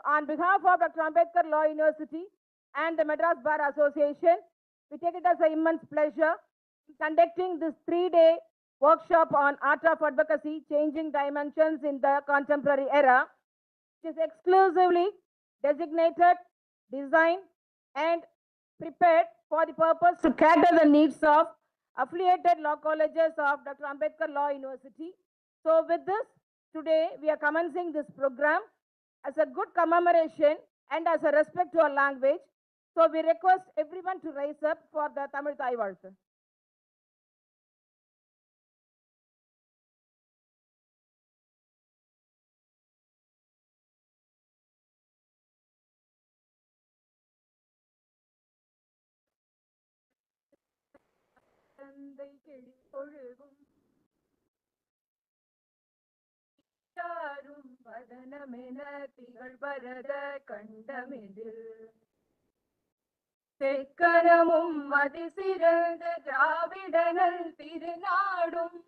on behalf of Dr. Ambedkar Law University and the Madras Bar Association, we take it as an immense pleasure in conducting this 3-day workshop on art of advocacy, changing dimensions in the contemporary era, which is exclusively designated, designed, and prepared for the purpose to cater the needs of affiliated law colleges of Dr. Ambedkar Law University. So with this, today we are commencing this program as a good commemoration and as a respect to our language. So we request everyone to rise up for the Tamil Thai Valthu. தெக்கனமும் அதிசிறந்த திராவிடனல் திருநாடும்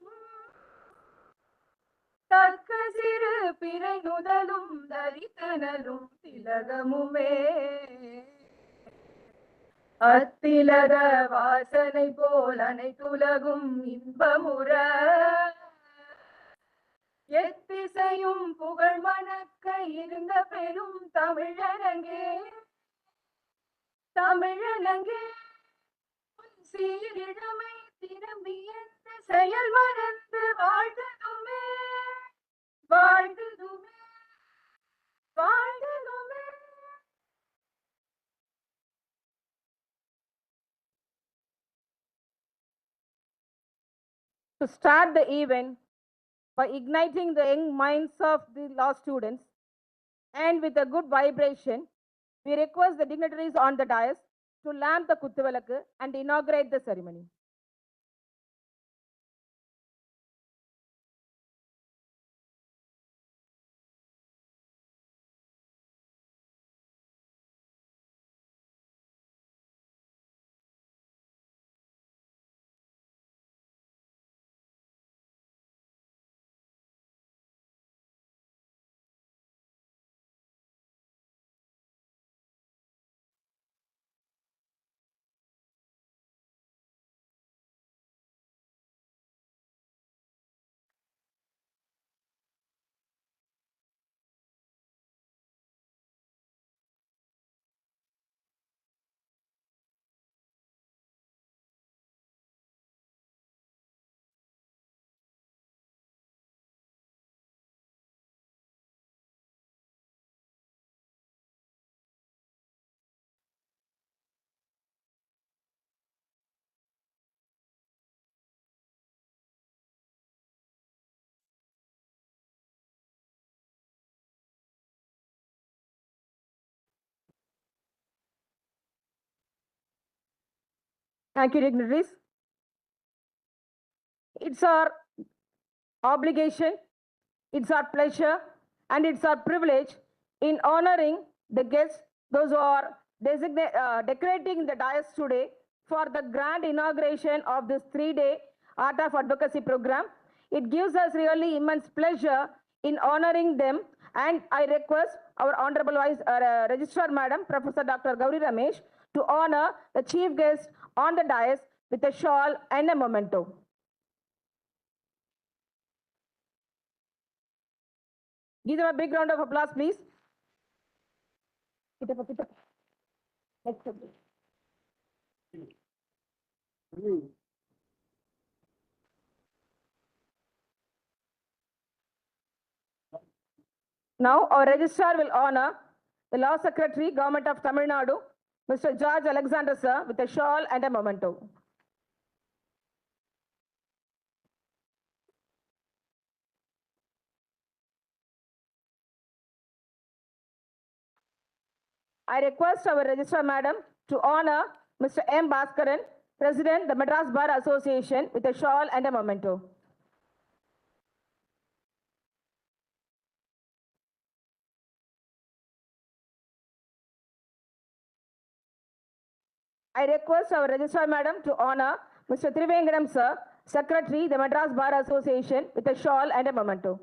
தக்க சிறு பிறை நுதலும் தரித்தனலும் திலகமுமே அத்திலக வாசனை போல் அனைத்துலகும் இன்பமுற எத்திசையும் புகழ் மணக்க இருந்த பெரும் தமிழனங்கே தமிழனங்கே சீரிடமை திரும்பி என்ற செயல் மறந்து வாழ்ந்ததுமே வாழ்ந்ததுமே வாழ்ந்ததுமே. To start the event by igniting the young minds of the law students and with a good vibration, we request the dignitaries on the dais to lamp the Kuttuvalakku and inaugurate the ceremony. Thank you, dignitaries. It's our obligation, it's our pleasure, and it's our privilege in honoring the guests, those who are decorating the dais today for the grand inauguration of this 3-day Art of Advocacy program. It gives us really immense pleasure in honoring them, and I request our Honorable Registrar Madam, Professor Dr. Gauri Ramesh, to honor the chief guest on the dais with a shawl and a memento. Give them a big round of applause, please. Now, our registrar will honor the Law Secretary, Government of Tamil Nadu, Mr. George Alexander, sir, with a shawl and a memento. I request our Registrar Madam to honor Mr. M. Bhaskaran, President, the Madras Bar Association, with a shawl and a memento. I request our Registrar Madam to honor Mr. Thiru, sir, Secretary, the Madras Bar Association, with a shawl and a memento.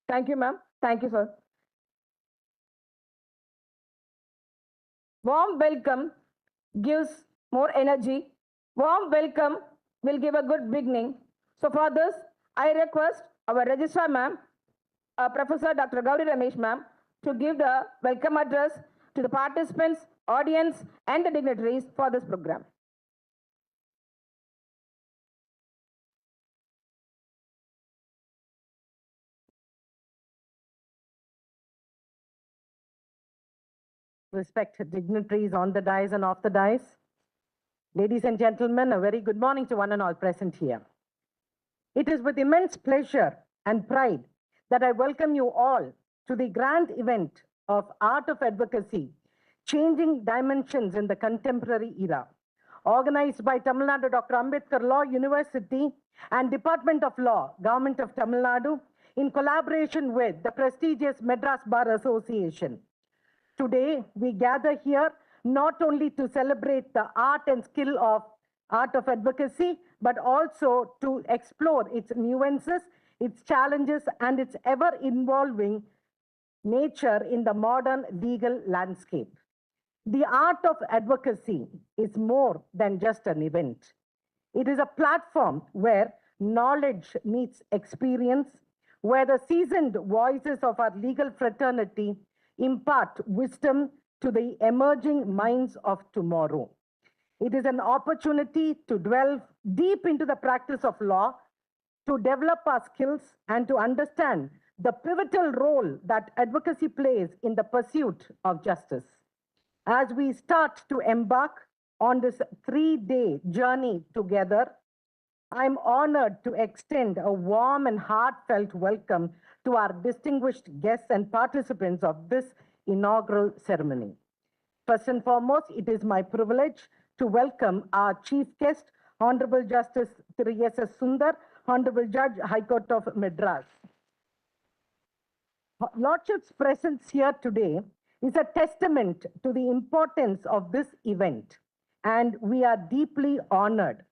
Thank you, ma'am. Thank you, sir. Warm welcome gives more energy. Warm welcome will give a good beginning. So for this, I request our registrar ma'am, Professor Dr. Gauri Ramesh ma'am, to give the welcome address to the participants, audience, and the dignitaries for this program. Respected dignitaries on the dais and off the dais. Ladies and gentlemen, a very good morning to one and all present here. It is with immense pleasure and pride that I welcome you all to the grand event of Art of Advocacy, Changing Dimensions in the Contemporary Era, organized by Tamil Nadu Dr. Ambedkar Law University and Department of Law, Government of Tamil Nadu, in collaboration with the prestigious Madras Bar Association. Today, we gather here not only to celebrate the art and skill of art of advocacy, but also to explore its nuances, its challenges, and its ever-evolving nature in the modern legal landscape. The art of advocacy is more than just an event. It is a platform where knowledge meets experience, where the seasoned voices of our legal fraternity impart wisdom to the emerging minds of tomorrow. It is an opportunity to delve deep into the practice of law, to develop our skills, and to understand the pivotal role that advocacy plays in the pursuit of justice. As we start to embark on this 3-day journey together, I'm honored to extend a warm and heartfelt welcome to our distinguished guests and participants of this inaugural ceremony. First and foremost, it is my privilege to welcome our chief guest, Honorable Justice Thiru S. SUNDAR, Honorable Judge, High Court of Madras. Lordship's presence here today is a testament to the importance of this event, and we are deeply honored.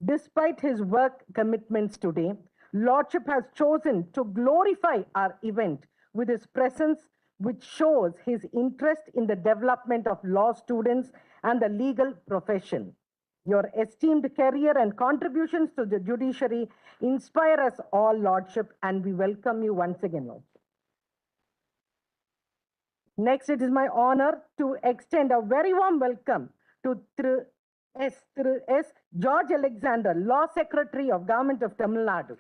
Despite his work commitments today, Lordship has chosen to glorify our event with his presence, which shows his interest in the development of law students and the legal profession. Your esteemed career and contributions to the judiciary inspire us all, Lordship, and we welcome you once again, Lordship. Next, it is my honor to extend a very warm welcome to Thiru S. George Alexander, Law Secretary of Government of Tamil Nadu.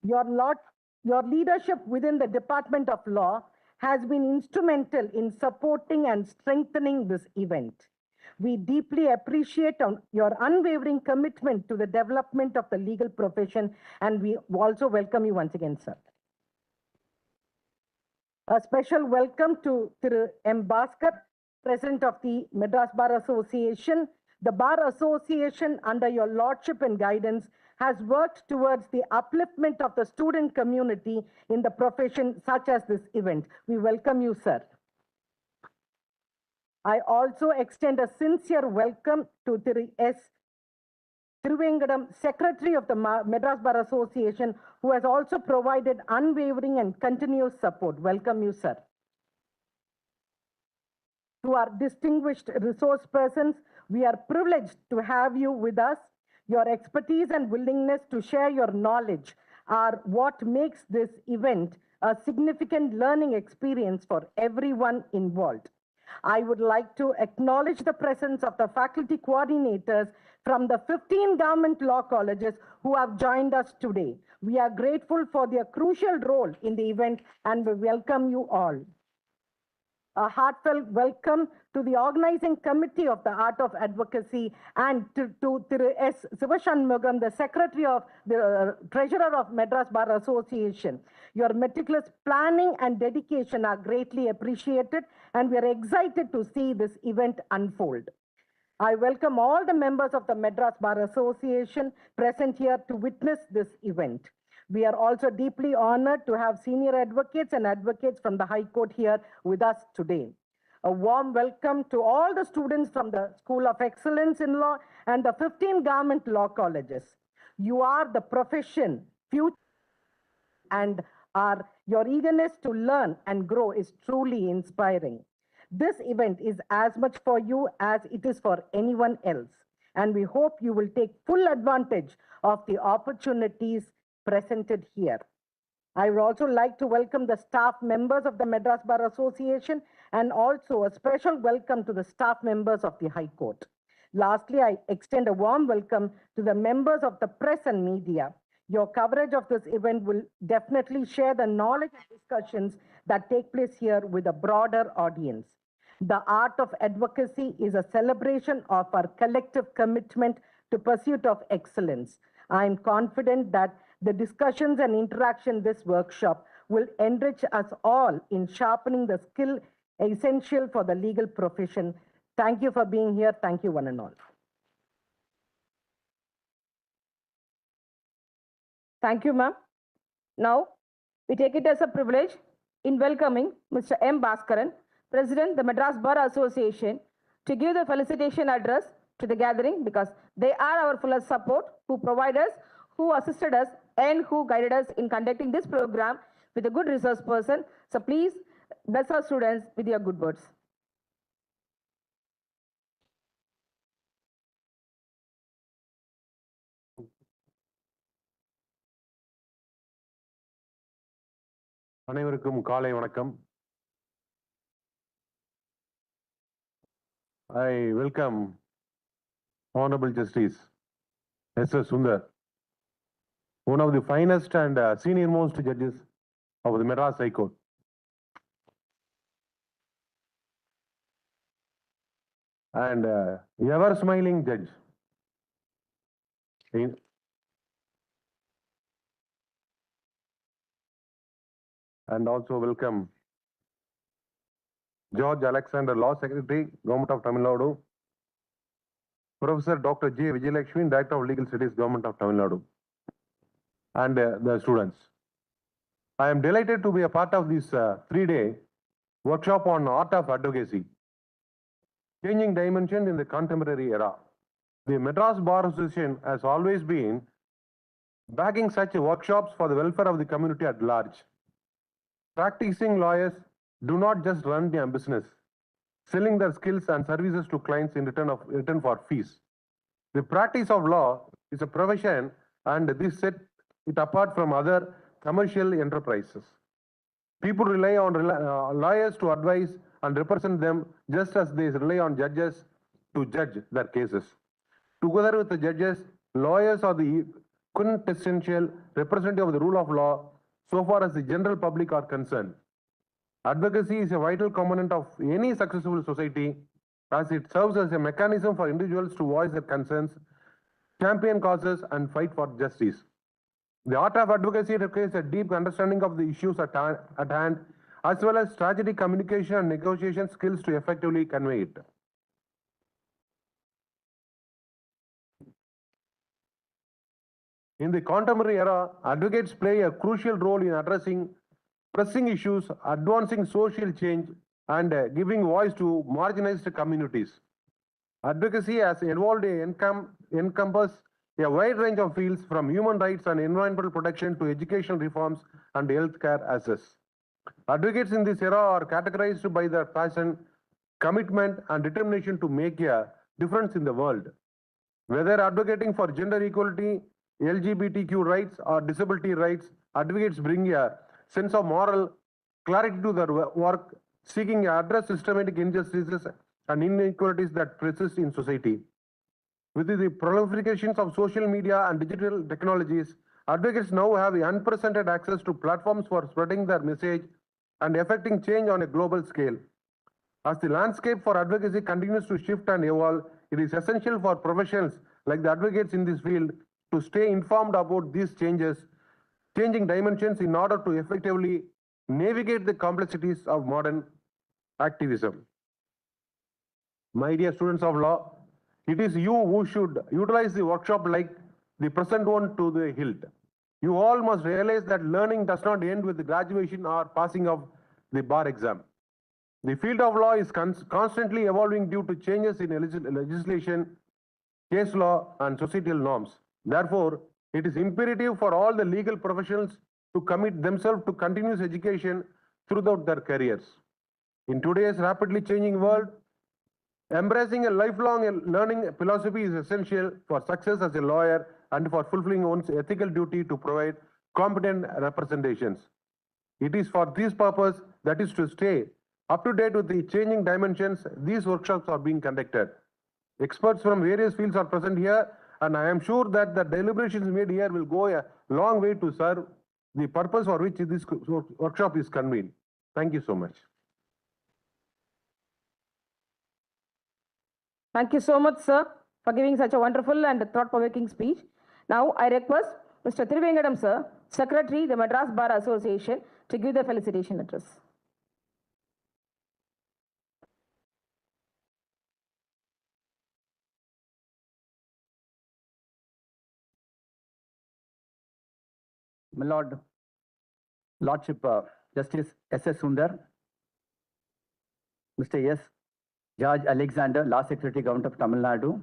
Your leadership within the Department of Law has been instrumental in supporting and strengthening this event. We deeply appreciate your unwavering commitment to the development of the legal profession, and we also welcome you once again, sir. A special welcome to Thiru M. Bhaskar, President of the Madras Bar Association. The Bar Association, under your lordship and guidance, has worked towards the upliftment of the student community in the profession such as this event. We welcome you, sir. I also extend a sincere welcome to Thiru S. Thiruvengadam, Secretary of the Madras Bar Association, who has also provided unwavering and continuous support. Welcome you, sir. To our distinguished resource persons, we are privileged to have you with us. Your expertise and willingness to share your knowledge are what makes this event a significant learning experience for everyone involved. I would like to acknowledge the presence of the faculty coordinators from the 15 government law colleges who have joined us today. We are grateful for their crucial role in the event and we welcome you all. A heartfelt welcome to the organizing committee of the Art of Advocacy and to Thiru S. Sivashanmugam, the Secretary of the Treasurer of Madras Bar Association. Your meticulous planning and dedication are greatly appreciated, and we are excited to see this event unfold. I welcome all the members of the Madras Bar Association present here to witness this event. We are also deeply honored to have senior advocates and advocates from the High Court here with us today. A warm welcome to all the students from the School of Excellence in Law and the 15 government law colleges. You are the profession future and your eagerness to learn and grow is truly inspiring. This event is as much for you as it is for anyone else, and we hope you will take full advantage of the opportunities presented here. I would also like to welcome the staff members of the Madras Bar Association and also a special welcome to the staff members of the High Court. Lastly, I extend a warm welcome to the members of the press and media. Your coverage of this event will definitely share the knowledge and discussions that take place here with a broader audience. The art of advocacy is a celebration of our collective commitment to pursuit of excellence. I am confident that the discussions and interaction this workshop will enrich us all in sharpening the skill essential for the legal profession. Thank you for being here. Thank you, one and all. Thank you, ma'am. Now, we take it as a privilege in welcoming Mr. M. Bhaskaran, President, the Madras Bar Association, to give the felicitation address to the gathering, because they are our fullest support, who provide us, who assisted us, and who guided us in conducting this program with a good resource person. So please bless our students with your good words. அனைவருக்கும் காலை வணக்கம். I welcome Honorable Justice S.S. Sundar, one of the finest and senior most judges of the Madras High Court. And ever smiling judge. And also welcome George Alexander, Law Secretary, Govt of Tamil Nadu, Professor Dr. J. Vijayalakshmi, Director of Legal Studies, Govt of Tamil Nadu, and the students. I am delighted to be a part of this 3-day workshop on art of advocacy, changing dimensions in the contemporary era. The Madras Bar Association has always been backing such workshops for the welfare of the community at large. Practicing lawyers do not just run their business, selling their skills and services to clients in return for fees. The practice of law is a profession, and this set it apart from other commercial enterprises. People rely on lawyers to advise and represent them, just as they rely on judges to judge their cases. Together with the judges, lawyers are the quintessential representative of the rule of law so far as the general public are concerned. Advocacy is a vital component of any successful society, as it serves as a mechanism for individuals to voice their concerns, champion causes, and fight for justice. The art of advocacy requires a deep understanding of the issues at hand, as well as strategic communication and negotiation skills to effectively convey it. In the contemporary era, advocates play a crucial role in addressing pressing issues, advancing social change, and giving voice to marginalized communities. Advocacy has evolved to encompass a wide range of fields, from human rights and environmental protection to education reforms and healthcare access. Advocates in this era are categorized by their passion, commitment, and determination to make a difference in the world. Whether advocating for gender equality, LGBTQ rights, or disability rights, advocates bring a sense of moral clarity to their work, seeking to address systematic injustices and inequalities that persist in society. With the proliferations of social media and digital technologies, advocates now have unprecedented access to platforms for spreading their message and effecting change on a global scale. As the landscape for advocacy continues to shift and evolve, it is essential for professionals like the advocates in this field to stay informed about these changing dimensions in order to effectively navigate the complexities of modern activism. My dear students of law, it is you who should utilize the workshop like the present one to the hilt. You all must realize that learning does not end with the graduation or passing of the bar exam. The field of law is constantly evolving due to changes in legislation, case law, and societal norms. Therefore, it is imperative for all the legal professionals to commit themselves to continuous education throughout their careers. In today's rapidly changing world, embracing a lifelong learning philosophy is essential for success as a lawyer and for fulfilling one's ethical duty to provide competent representations. It is for this purpose, that is to stay up to date with the changing dimensions, these workshops are being conducted. Experts from various fields are present here, and I am sure that the deliberations made here will go a long way to serve the purpose for which this workshop is convened. Thank you so much. Thank you so much, sir, for giving such a wonderful and thought-provoking speech. Now, I request Mr. Thiru, sir, Secretary, the Madras Bar Association, to give the felicitation address. My Lordship Justice S.S. SUNDAR, Mr. S. Judge Alexander, Law Secretary, Govt of Tamil Nadu,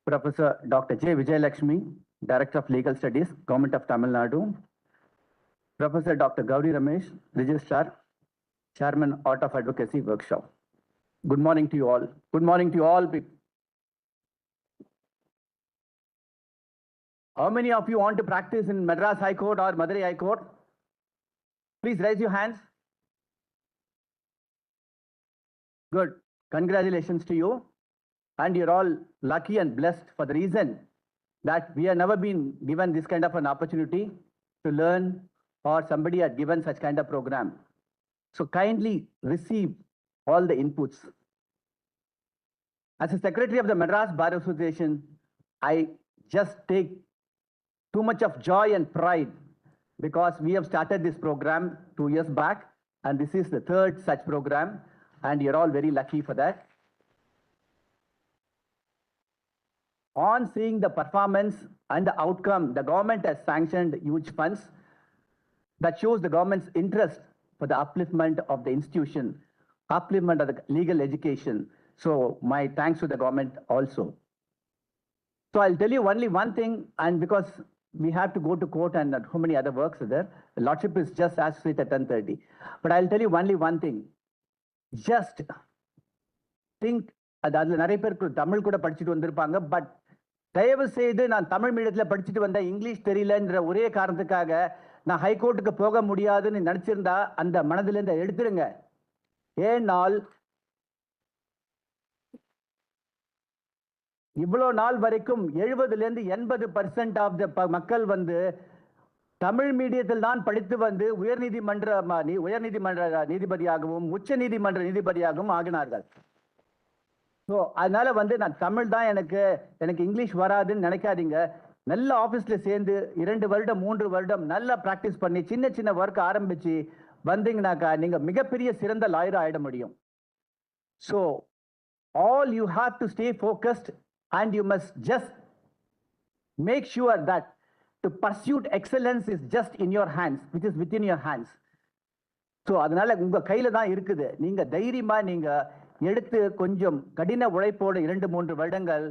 Professor Dr. J. Vijayalakshmi, Director of Legal Studies, Govt of Tamil Nadu, Professor Dr. Gauri Ramesh, Registrar, Chairman, Art of Advocacy Workshop. Good morning to you all. Good morning to you all. How many of you want to practice in Madras High Court or Madurai High Court? Please raise your hands. Good. Congratulations to you. And you're all lucky and blessed for the reason that we have never been given this kind of an opportunity to learn, or somebody had given such kind of program. So kindly receive all the inputs. As a Secretary of the Madras Bar Association, I just take too much of joy and pride because we have started this program 2 years back, and this is the third such program, and you're all very lucky for that. On seeing the performance and the outcome, the government has sanctioned huge funds that shows the government's interest for the upliftment of the institution, upliftment of the legal education. So my thanks to the government also. So I'll tell you only one thing, and because we have to go to court and how many other works are there, the Lordship is just as sweet at 10:30. But I'll tell you only one thing. Just think, அதில் நிறைய பேருக்கு தமிழ் கூட படிச்சுட்டு வந்திருப்பாங்க, but தயவு செய்து நான் தமிழ் மீடியத்தில் படிச்சுட்டு வந்தேன், இங்கிலீஷ் தெரியலன்ற ஒரே காரணத்துக்காக நான் ஹைகோர்ட்டுக்கு போக முடியாதுன்னு நினைச்சிருந்தா அந்த மனதிலிருந்து எடுத்துருங்க. ஏனால் இவ்வளோ நாள் வரைக்கும் 70% ஆஃப் த மக்கள் வந்து தமிழ் மீடியத்தில் தான் படித்து வந்து உயர்நீதிமன்ற நீதிபதியாகவும் உச்ச நீதிமன்ற நீதிபதியாகவும் ஆகினார்கள். ஸோ அதனால வந்து நான் தமிழ் தான் எனக்கு இங்கிலீஷ் வராதுன்னு நினைக்காதீங்க. நல்ல ஆஃபீஸில் சேர்ந்து 2 வருடம் 3 வருடம் நல்லா ப்ராக்டிஸ் பண்ணி சின்ன சின்ன ஒர்க் ஆரம்பிச்சு வந்தீங்கன்னாக்கா நீங்கள் மிகப்பெரிய சிறந்த லாயர் ஆகிட முடியும். So all you have to stay focused and you must just make sure that to pursue excellence is just in your hands, which is within your hands. So அதனால உங்க கையில தான் இருக்குது. நீங்க தைரியமா நீங்க எடுத்து கொஞ்சம் கடின உழைப்போடு 2-3 வருடங்கள்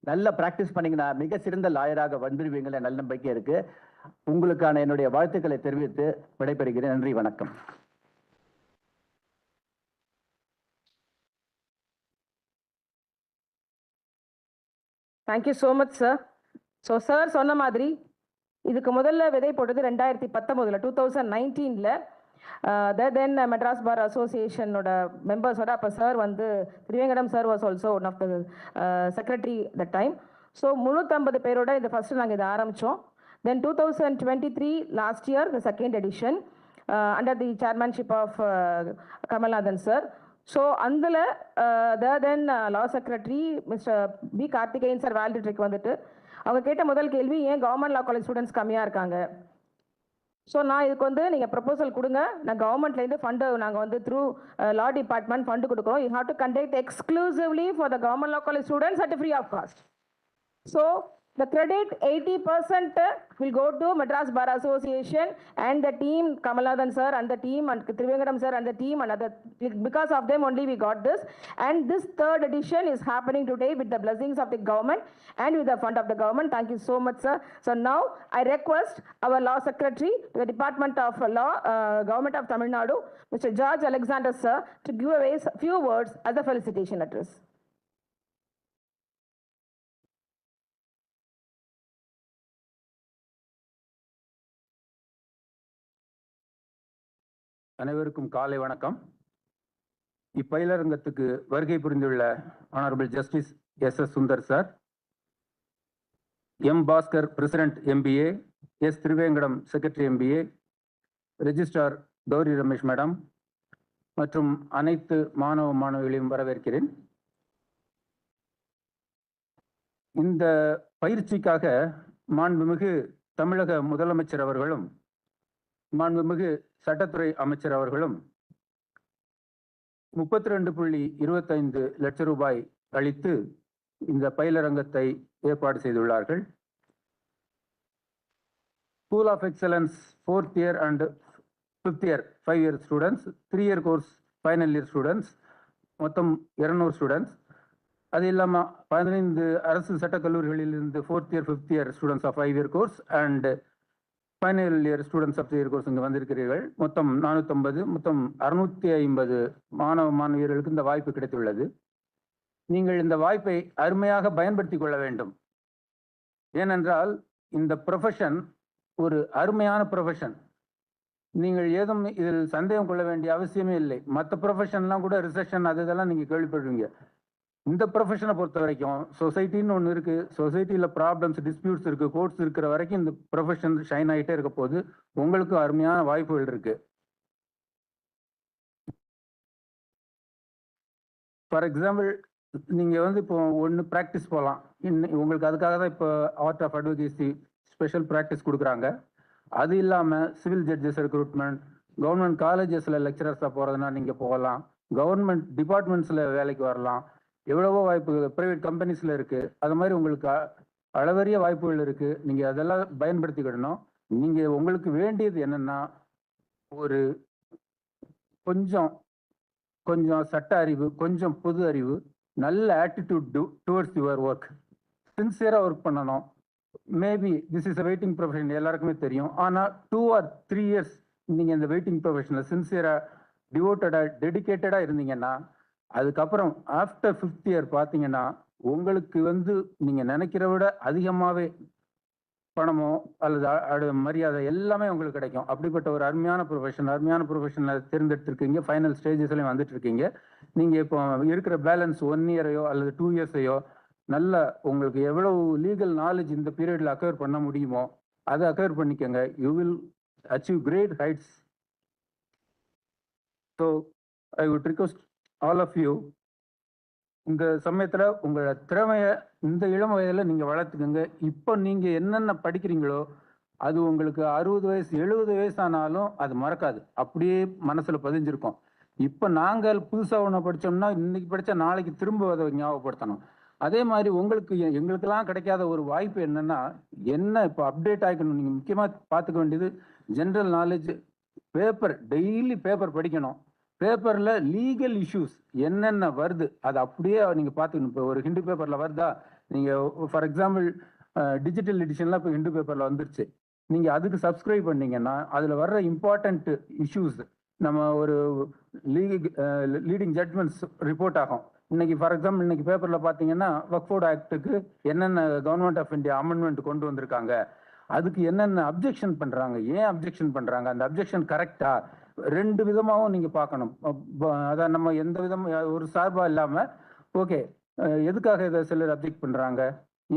நல்லா பிராக்டிஸ் பண்ணீங்கன்னா மிக சிறந்த லாயராக வந்துடுவீங்களே நல்ல நம்பிக்கை இருக்கு. உங்களுக்கான என்னுடைய வாழ்த்துக்களை தெரிவித்து விடைபெறுகிறேன். நன்றி, வணக்கம். Thank you so much, sir. So, sir சொன்ன மாதிரி இதுக்கு முதல்ல விதை போட்டது 2019 2019ல then Madras Bar Association members அப்ப சார் வந்து திரிவேங்கடம் sir was also one of the secretary that time. So 350 பேரோட இந்த ஃபர்ஸ்ட் நாங்க இதை ஆரம்பிச்சோம். Then 2023 last year the second edition under the chairmanship of Kamalnathan sir. So andala then law secretary Mr. B. Karthikeyan sir validate வந்துட்டு அவங்க கேட்ட முதல் கேள்வி ஏன் கவர்மெண்ட் லா காலேஜ் ஸ்டூடெண்ட்ஸ் கம்மியா இருக்காங்க. ஸோ நான் இதுக்கு வந்து நீங்கள் ப்ரப்போசல் கொடுங்க, நான் கவர்மெண்ட்லேருந்து ஃபண்டு நாங்கள் வந்து த்ரூ லா டிபார்ட்மெண்ட் ஃபண்டு கொடுக்குறோம். You have to conduct exclusively for the government law college students at free of cost. So The credit 80% will go to Madras Bar Association and the team, Kamaladhan sir and the team, and Thiru sir and the team, and other, because of them only we got this. And this third edition is happening today with the blessings of the government and with the fund of the government. Thank you so much, sir. So now I request our Law Secretary to the Department of Law, Government of Tamil Nadu, Mr. George Alexander, sir, to give away a few words as a felicitation address. அனைவருக்கும் காலை வணக்கம். இப்பயிலரங்கத்துக்கு வருகை புரிந்துள்ள honourable justice S Sundar sir, M Bhaskar president MBA, S Thiruvengadam secretary MBA, registrar Gowri Ramesh madam மற்றும் அனைத்து மாணவ மாணவிகளையும் வரவேற்கிறேன். இந்த பயிற்சிக்காக மாண்புமிகு தமிழக முதலமைச்சர் அவர்களும் மாண்புமிகு சட்டத்துறை அமைச்சர் அவர்களும் 32.25 லட்சம் ரூபாய் அளித்து இந்த பயிலரங்கத்தை ஏற்பாடு செய்துள்ளார்கள். School of excellence 4th year and 5th year 5 year students, 3 year course final year students, மொத்தம் 200 ஸ்டூடெண்ட்ஸ். அது இல்லாமல் 15 அரசு சட்டக்கல்லூரிகளிலிருந்து 4th year 5th year students of 5 year course and final year students of 3 year course இங்கே வந்திருக்கிறீர்கள். மொத்தம் 450, மொத்தம் 650 மாணவ மாணவியர்களுக்கு இந்த வாய்ப்பு கிடைத்துள்ளது. நீங்கள் இந்த வாய்ப்பை அருமையாக பயன்படுத்தி கொள்ள வேண்டும். ஏனென்றால் இந்த ப்ரொஃபஷன் ஒரு அருமையான ப்ரொஃபஷன். நீங்கள் ஏதும் இதில் சந்தேகம் கொள்ள வேண்டிய அவசியமே இல்லை. மற்ற ப்ரொஃபஷன்லாம் கூட ரிசெஷன் அது இதெல்லாம் நீங்கள் கேள்விப்படுவீங்க. இந்த ப்ரொஃபஷனை பொறுத்த வரைக்கும் சொசைட்டின்னு ஒன்று இருக்குது. சொசைட்டியில் ப்ராப்ளம்ஸ், டிஸ்பியூட்ஸ் இருக்குது, கோர்ட்ஸ் இருக்கிற வரைக்கும் இந்த ப்ரொஃபஷன் ஷைன் ஆகிட்டே இருக்க போது உங்களுக்கு அருமையான வாய்ப்புகள் இருக்கு. ஃபார் எக்ஸாம்பிள், நீங்கள் வந்து இப்போ ஒன்று ப்ராக்டிஸ் போகலாம். உங்களுக்கு அதுக்காக தான் இப்போ art of advocacy special practice கொடுக்குறாங்க. அது இல்லாமல் சிவில் ஜட்ஜஸ் ரெக்ரூட்மெண்ட், கவர்மெண்ட் காலேஜஸில் லெக்சரர்ஸாக போகிறதுனா நீங்கள் போகலாம். கவர்மெண்ட் டிபார்ட்மெண்ட்ஸில் வேலைக்கு வரலாம். எவ்வளவோ வாய்ப்புகள் ப்ரைவேட் கம்பெனிஸில் இருக்குது. அது மாதிரி உங்களுக்கு அளவரிய வாய்ப்புகள் இருக்குது. நீங்கள் அதெல்லாம் பயன்படுத்திக்கிடணும். நீங்கள் உங்களுக்கு வேண்டியது என்னென்னா ஒரு கொஞ்சம் சட்ட அறிவு, கொஞ்சம் பொது அறிவு, நல்ல ஆட்டிடியூட் டுவர்ட்ஸ் யுவர் ஒர்க். சின்சியராக ஒர்க் பண்ணணும். Maybe this is a waiting profession, எல்லாருக்குமே தெரியும். ஆனால் 2 or 3 years நீங்கள் இந்த வெயிட்டிங் ப்ரொஃபஷனில் சின்சியராக, டிவோட்டடாக, டெடிக்கேட்டடாக இருந்தீங்கன்னா அதுக்கப்புறம் ஆஃப்டர் 5th year பார்த்தீங்கன்னா உங்களுக்கு வந்து நீங்கள் நினைக்கிற விட அதிகமாகவே பணமோ அல்லது மரியாதை எல்லாமே உங்களுக்கு கிடைக்கும். அப்படிப்பட்ட ஒரு அருமையான ப்ரொஃபஷனில் தேர்ந்தெடுத்திருக்கீங்க. ஃபைனல் ஸ்டேஜஸ்லையும் வந்துட்டு இருக்கீங்க. நீங்கள் இப்போ இருக்கிற பேலன்ஸ் 1 year-யோ அல்லது 2 years-ஐயோ நல்ல உங்களுக்கு எவ்வளவு லீகல் நாலேஜ் இந்த பீரியடில் அக்வயர் பண்ண முடியுமோ அதை அக்வயர் பண்ணிக்கோங்க. You will achieve great heights. So I would request all of you, இந்த சமயத்தில் உங்களோட திறமையை இந்த இளம் வயதில் நீங்கள் வளர்த்துக்கோங்க. இப்போ நீங்கள் என்னென்ன படிக்கிறீங்களோ அது உங்களுக்கு 60 வயசு 70 வயசானாலும் அது மறக்காது, அப்படியே மனசில் பதிஞ்சிருக்கும். இப்போ நாங்கள் புதுசாக ஒன்று படித்தோம்னா இன்னைக்கு படித்தா நாளைக்கு திரும்ப அதை ஞாபகப்படுத்தணும். அதே மாதிரி எங்களுக்கெல்லாம் கிடைக்காத ஒரு வாய்ப்பு என்னென்னா, என்ன இப்போ அப்டேட் ஆகிக்கணும். நீங்கள் முக்கியமாக பார்த்துக்க வேண்டியது general knowledge. Paper, daily paper படிக்கணும். பேப்பரில் லீகல் இஷ்யூஸ் என்னென்ன வருது அதை அப்படியே நீங்கள் பார்த்துக்கணும். இப்போ ஒரு ஹிந்து பேப்பரில் வருதா, நீங்கள் ஃபார் எக்ஸாம்பிள் டிஜிட்டல் எடிஷன்லாம் இப்போ ஹிந்து பேப்பரில் வந்துருச்சு. நீங்கள் அதுக்கு சப்ஸ்கிரைப் பண்ணீங்கன்னா அதில் வர்ற இம்பார்ட்டண்ட் இஷ்யூஸ் நம்ம ஒரு லீடிங் ஜட்மெண்ட்ஸ் ரிப்போர்ட் ஆகும். இன்னைக்கு ஃபார் எக்ஸாம்பிள் இன்னைக்கு பேப்பரில் பார்த்தீங்கன்னா வக்ஃப் ஆக்டுக்கு என்னென்ன கவர்மெண்ட் ஆஃப் இந்தியா அமெண்ட்மெண்ட் கொண்டு வந்திருக்காங்க, அதுக்கு என்னென்ன அப்ஜெக்ஷன் பண்ணுறாங்க, ஏன் அப்ஜெக்ஷன் பண்ணுறாங்க, அந்த அப்ஜெக்ஷன் கரெக்டா, 2 விதமாகவும் நீங்கள் பார்க்கணும். அதான் நம்ம எந்த விதம் ஒரு சார்பாக இல்லாமல் ஓகே எதுக்காக இதை சிலர் அப்ஜெக்ட் பண்ணுறாங்க,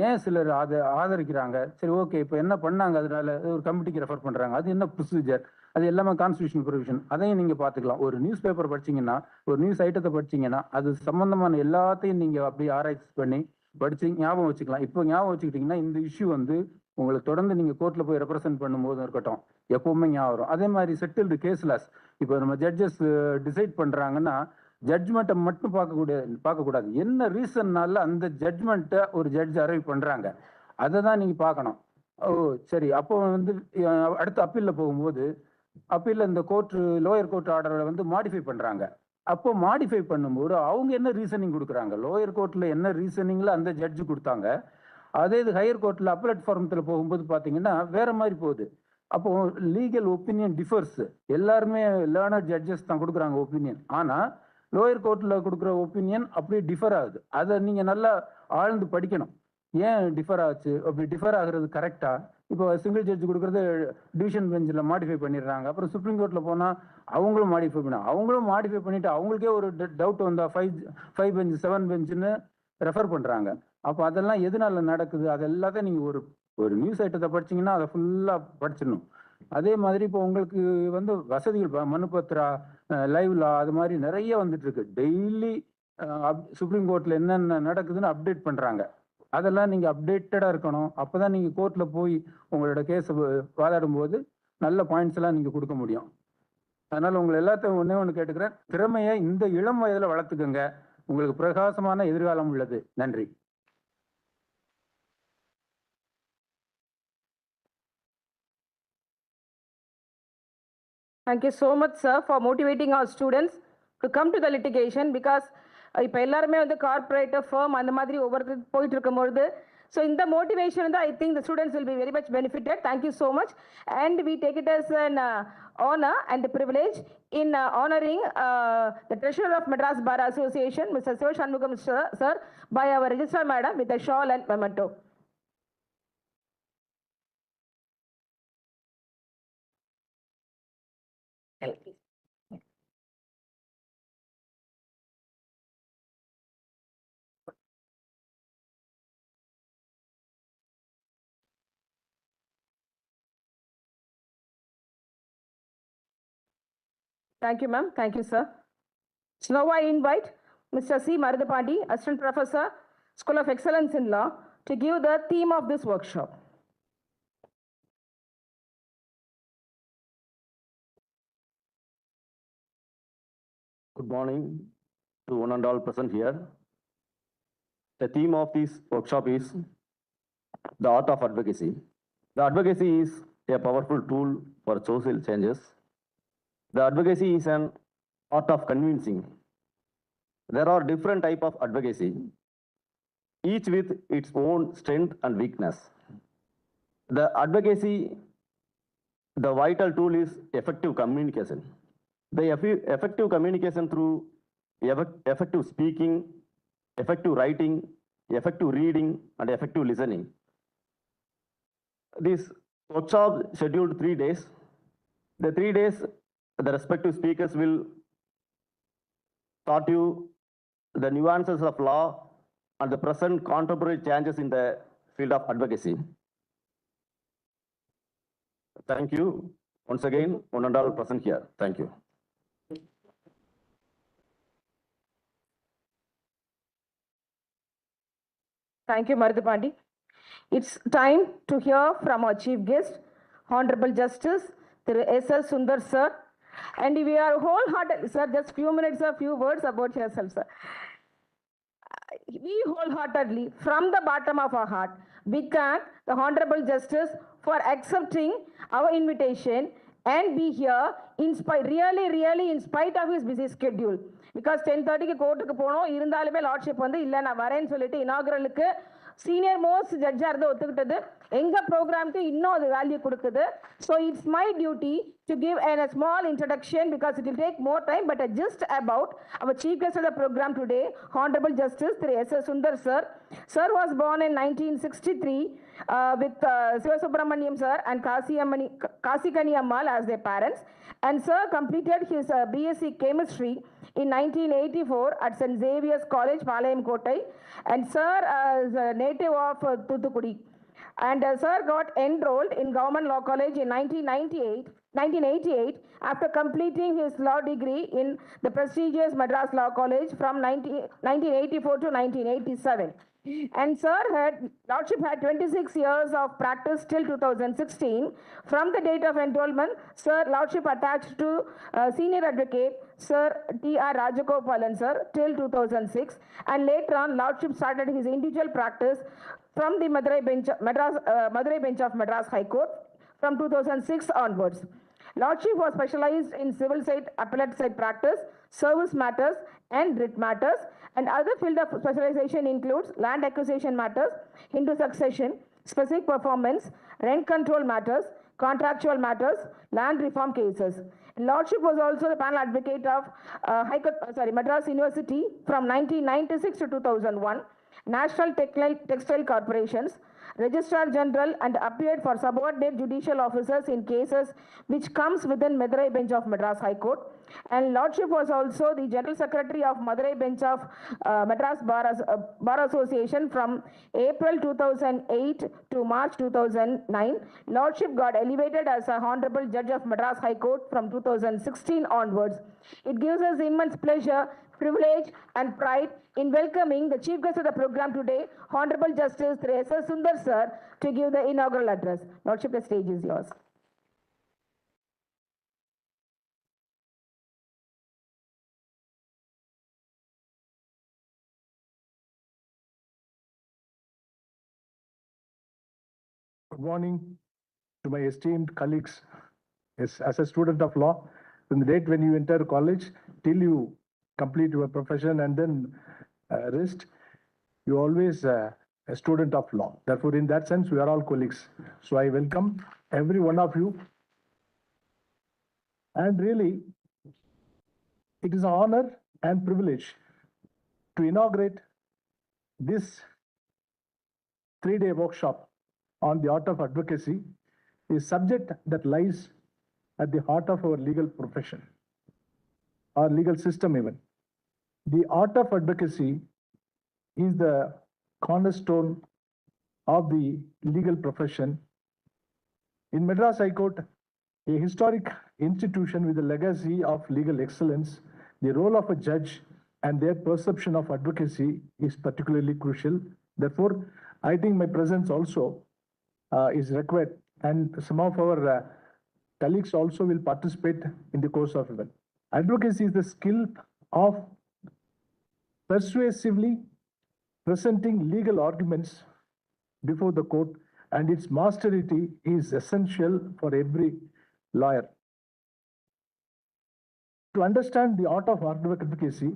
ஏன் சிலர் அதை ஆதரிக்கிறாங்க, சரி ஓகே இப்போ என்ன பண்ணாங்க, அதனால ஒரு கமிட்டிக்கு ரெஃபர் பண்ணுறாங்க, அது என்ன ப்ரொசீஜர், அது எல்லாமே கான்ஸ்டியூஷன் ப்ரொவிஷன், அதையும் நீங்கள் பார்த்துக்கலாம். ஒரு நியூஸ் பேப்பர் படிச்சிங்கன்னா, ஒரு நியூஸ் ஐட்டத்தை படிச்சிங்கன்னா அது சம்மந்தமான எல்லாத்தையும் நீங்கள் அப்படியே ஆராய்ச்சி பண்ணி படித்து ஞாபகம் வச்சுக்கலாம். இப்போ ஞாபகம் வச்சுக்கிட்டிங்கன்னா இந்த இஷ்யூ வந்து உங்களுக்கு தொடர்ந்து நீங்கள் கோர்ட்டில் போய் ரெப்ரசென்ட் பண்ணும்போதும் இருக்கட்டும் எப்போவுமே ஞாபகம் வரும். அதே மாதிரி செட்டில்டு கேஸ்லஸ், இப்போ நம்ம ஜட்ஜஸ் டிசைட் பண்ணுறாங்கன்னா ஜட்ஜ்மெண்ட்டை மட்டும் பார்க்கக்கூடாது, என்ன ரீசன்னால அந்த ஜட்ஜ்மெண்ட்டை ஒரு ஜட்ஜ் அரைவ் பண்ணுறாங்க அதை தான் நீங்கள் பார்க்கணும். ஓ சரி, அப்போ வந்து அடுத்து அப்பீலில் போகும்போது அப்பீலில் இந்த லோயர் கோர்ட் ஆர்டரை வந்து மாடிஃபை பண்ணுறாங்க. அப்போ மாடிஃபை பண்ணும்போது அவங்க என்ன ரீசனிங் கொடுக்குறாங்க, லோயர் கோர்ட்டில் என்ன ரீசனிங்கில் அந்த ஜட்ஜு கொடுத்தாங்க, அதே இது ஹையர் கோர்ட்டில் அப்பலட் ஃபார்மத்தில் போகும்போது பார்த்தீங்கன்னா வேற மாதிரி போகுது. அப்போ லீகல் ஒப்பீனியன் டிஃபர்ஸ். எல்லாருமே லேர்னர் ஜட்ஜஸ் தான் கொடுக்குறாங்க ஒப்பீனியன், ஆனால் லோயர் கோர்ட்டில் கொடுக்குற ஒப்பீனியன் அப்படியே டிஃபர் ஆகுது. அதை நீங்கள் நல்லா ஆழ்ந்து படிக்கணும். ஏன் டிஃபர் ஆச்சு, அப்படி டிஃபர் ஆகுறது கரெக்டா? இப்போ சிங்கிள் ஜட்ஜ் கொடுக்குறது டிவிஷன் பெஞ்சில் மாடிஃபை பண்ணிடுறாங்க. அப்புறம் சுப்ரீம் கோர்ட்டில் போனால் அவங்களும் மாடிஃபை பண்ணிட்டு அவங்களுக்கே ஒரு டவுட் வந்தா 5 பெஞ்ச் 7 பெஞ்சுன்னு ரெஃபர் பண்ணுறாங்க. அப்போ அதெல்லாம் எதனால நடக்குது? அது எல்லாத்தையும் நீங்கள் ஒரு நியூஸ் ஐட்டத்தை படிச்சிங்கன்னா அதை ஃபுல்லாக படிச்சிடணும். அதே மாதிரி இப்போ உங்களுக்கு வந்து வசதிகள் மனுபத்ரா, லைவ்லா, அது மாதிரி நிறைய வந்துட்டு இருக்கு. டெய்லி சுப்ரீம் கோர்ட்டில் என்னென்ன நடக்குதுன்னு அப்டேட் பண்ணுறாங்க. அதெல்லாம் நீங்கள் அப்டேட்டடாக இருக்கணும். அப்போ தான் நீங்கள் கோர்ட்டில் போய் உங்களோட கேஸை வாதாடும் போது நல்ல பாயிண்ட்ஸ் எல்லாம் நீங்கள் கொடுக்க முடியும். அதனால் உங்களை எல்லாத்தையும் ஒன்று கேட்டுக்கிறேன், திறமையை இந்த இளம் வயதில் வளர்த்துக்கோங்க. உங்களுக்கு பிரகாசமான எதிர்காலம் உள்ளது. நன்றி. Thank you so much, sir, for motivating our students to come to the litigation, because இப்போ எல்லாருமே வந்து கார்பரேட் ஃபர்ம் அந்த மாதிரி ஒவ்வொருத்தருக்கு போயிட்டு இருக்கும்பொழுது ஸோ இந்த மோட்டிவேஷன் வந்து I think the students will be very much benefitted. Thank you so much and we take it as an honor and privilege in honoring the treasurer of Madras Bar Association, Mr. Shanmugam sir, by our registrar madam with a shawl and memento. Thank you, ma'am. Thank you, sir. So now I invite Mr. C. Marudapandi, Assistant Professor, School of Excellence in Law, to give the theme of this workshop. Good morning to one and all present here. The theme of this workshop is the art of advocacy. The advocacy is a powerful tool for social changes. The advocacy is an art of convincing. There are different types of advocacy, each with its own strength and weakness. The advocacy, the vital tool is effective communication. The effective communication through effective speaking, effective writing, effective reading, and effective listening. This workshop scheduled 3 days. The 3 days, the respective speakers will taught you the nuances of law and the present contemporary changes in the field of advocacy. Thank you once again, one and all present here. Thank you. Thank you, Marudapandi. It's time to hear from our chief guest, Honorable Justice Thiru S.S. Sundar sir. And we are wholehearted, sir, just few minutes, a few words about yourself, sir. We wholeheartedly, from the bottom of our heart, we thank the Honorable Justice for accepting our invitation and be here really in spite of his busy schedule. Because 10:30 கோர்ட்டுக்கு போனோம், இருந்தாலுமே lordship வந்து இல்லை நான் வரேன்னு சொல்லிட்டு இனாகுரலுக்கு senior most ஜட்ஜாக இருந்து ஒத்துக்கிட்டது எங்கள் ப்ரோக்ராம்க்கு இன்னும் அது வேல்யூ கொடுக்குது. So it's my duty to give a small introduction because it will take more time, but just about our chief guest of the program today, Honorable Justice Thiru S.S. Sundar sir. Sir was born in 1963 with Sivasubramaniam sir and Kasikani Ammal as their parents. And sir completed his BSc Chemistry in 1984 at St. Xavier's College, Palayam Kottai. And sir is a native of Thuthukudi. And sir got enrolled in Government Law College in 1988 after completing his law degree in the prestigious Madras Law College from 1984 to 1987. And sir Lordship had 26 years of practice till 2016. From the date of enrollment, Sir Lordship attached to Senior Advocate Sir T.R. Rajagopalan sir till 2006. And later on, Lordship started his individual practice from the Madurai bench of Madras High Court from 2006 onwards. Lordship was specialized in civil side, appellate side practice, service matters, and writ matters, and other field of specialization includes land acquisition matters, Hindu succession, specific performance, rent control matters, contractual matters, land reform cases. Lordship was also the panel advocate of Madras University from 1996 to 2001, National Textile Corporations, Registrar General, and appeared for subordinate judicial officers in cases which comes within Madurai bench of Madras High Court. And Lordship was also the General Secretary of Madurai bench of Madras Bar Association from April 2008 to March 2009. Lordship got elevated as a Honorable Judge of Madras High Court from 2016 onwards. It gives us immense pleasure, privilege, and pride in welcoming the chief guest of the program today, Honorable Justice Thiru SUNDAR sir, to give the inaugural address. Lordship, the stage is yours. Good morning to my esteemed colleagues. Yes, as a student of law, from the date when you enter college till you complete your profession and then rest, you always a student of law. Therefore, in that sense, we are all colleagues. So I welcome every one of you. And really, it is an honor and privilege to inaugurate this 3-day workshop on the art of advocacy, a subject that lies at the heart of our legal profession, our legal system even. The art of advocacy is the cornerstone of the legal profession. In Madras High Court, a historic institution with a legacy of legal excellence, the role of a judge and their perception of advocacy is particularly crucial. Therefore, I think my presence also is required, and some of our colleagues also will participate in the course of event. Advocacy is the skill of persuasively presenting legal arguments before the court, and its mastery is essential for every lawyer. To understand the art of advocacy,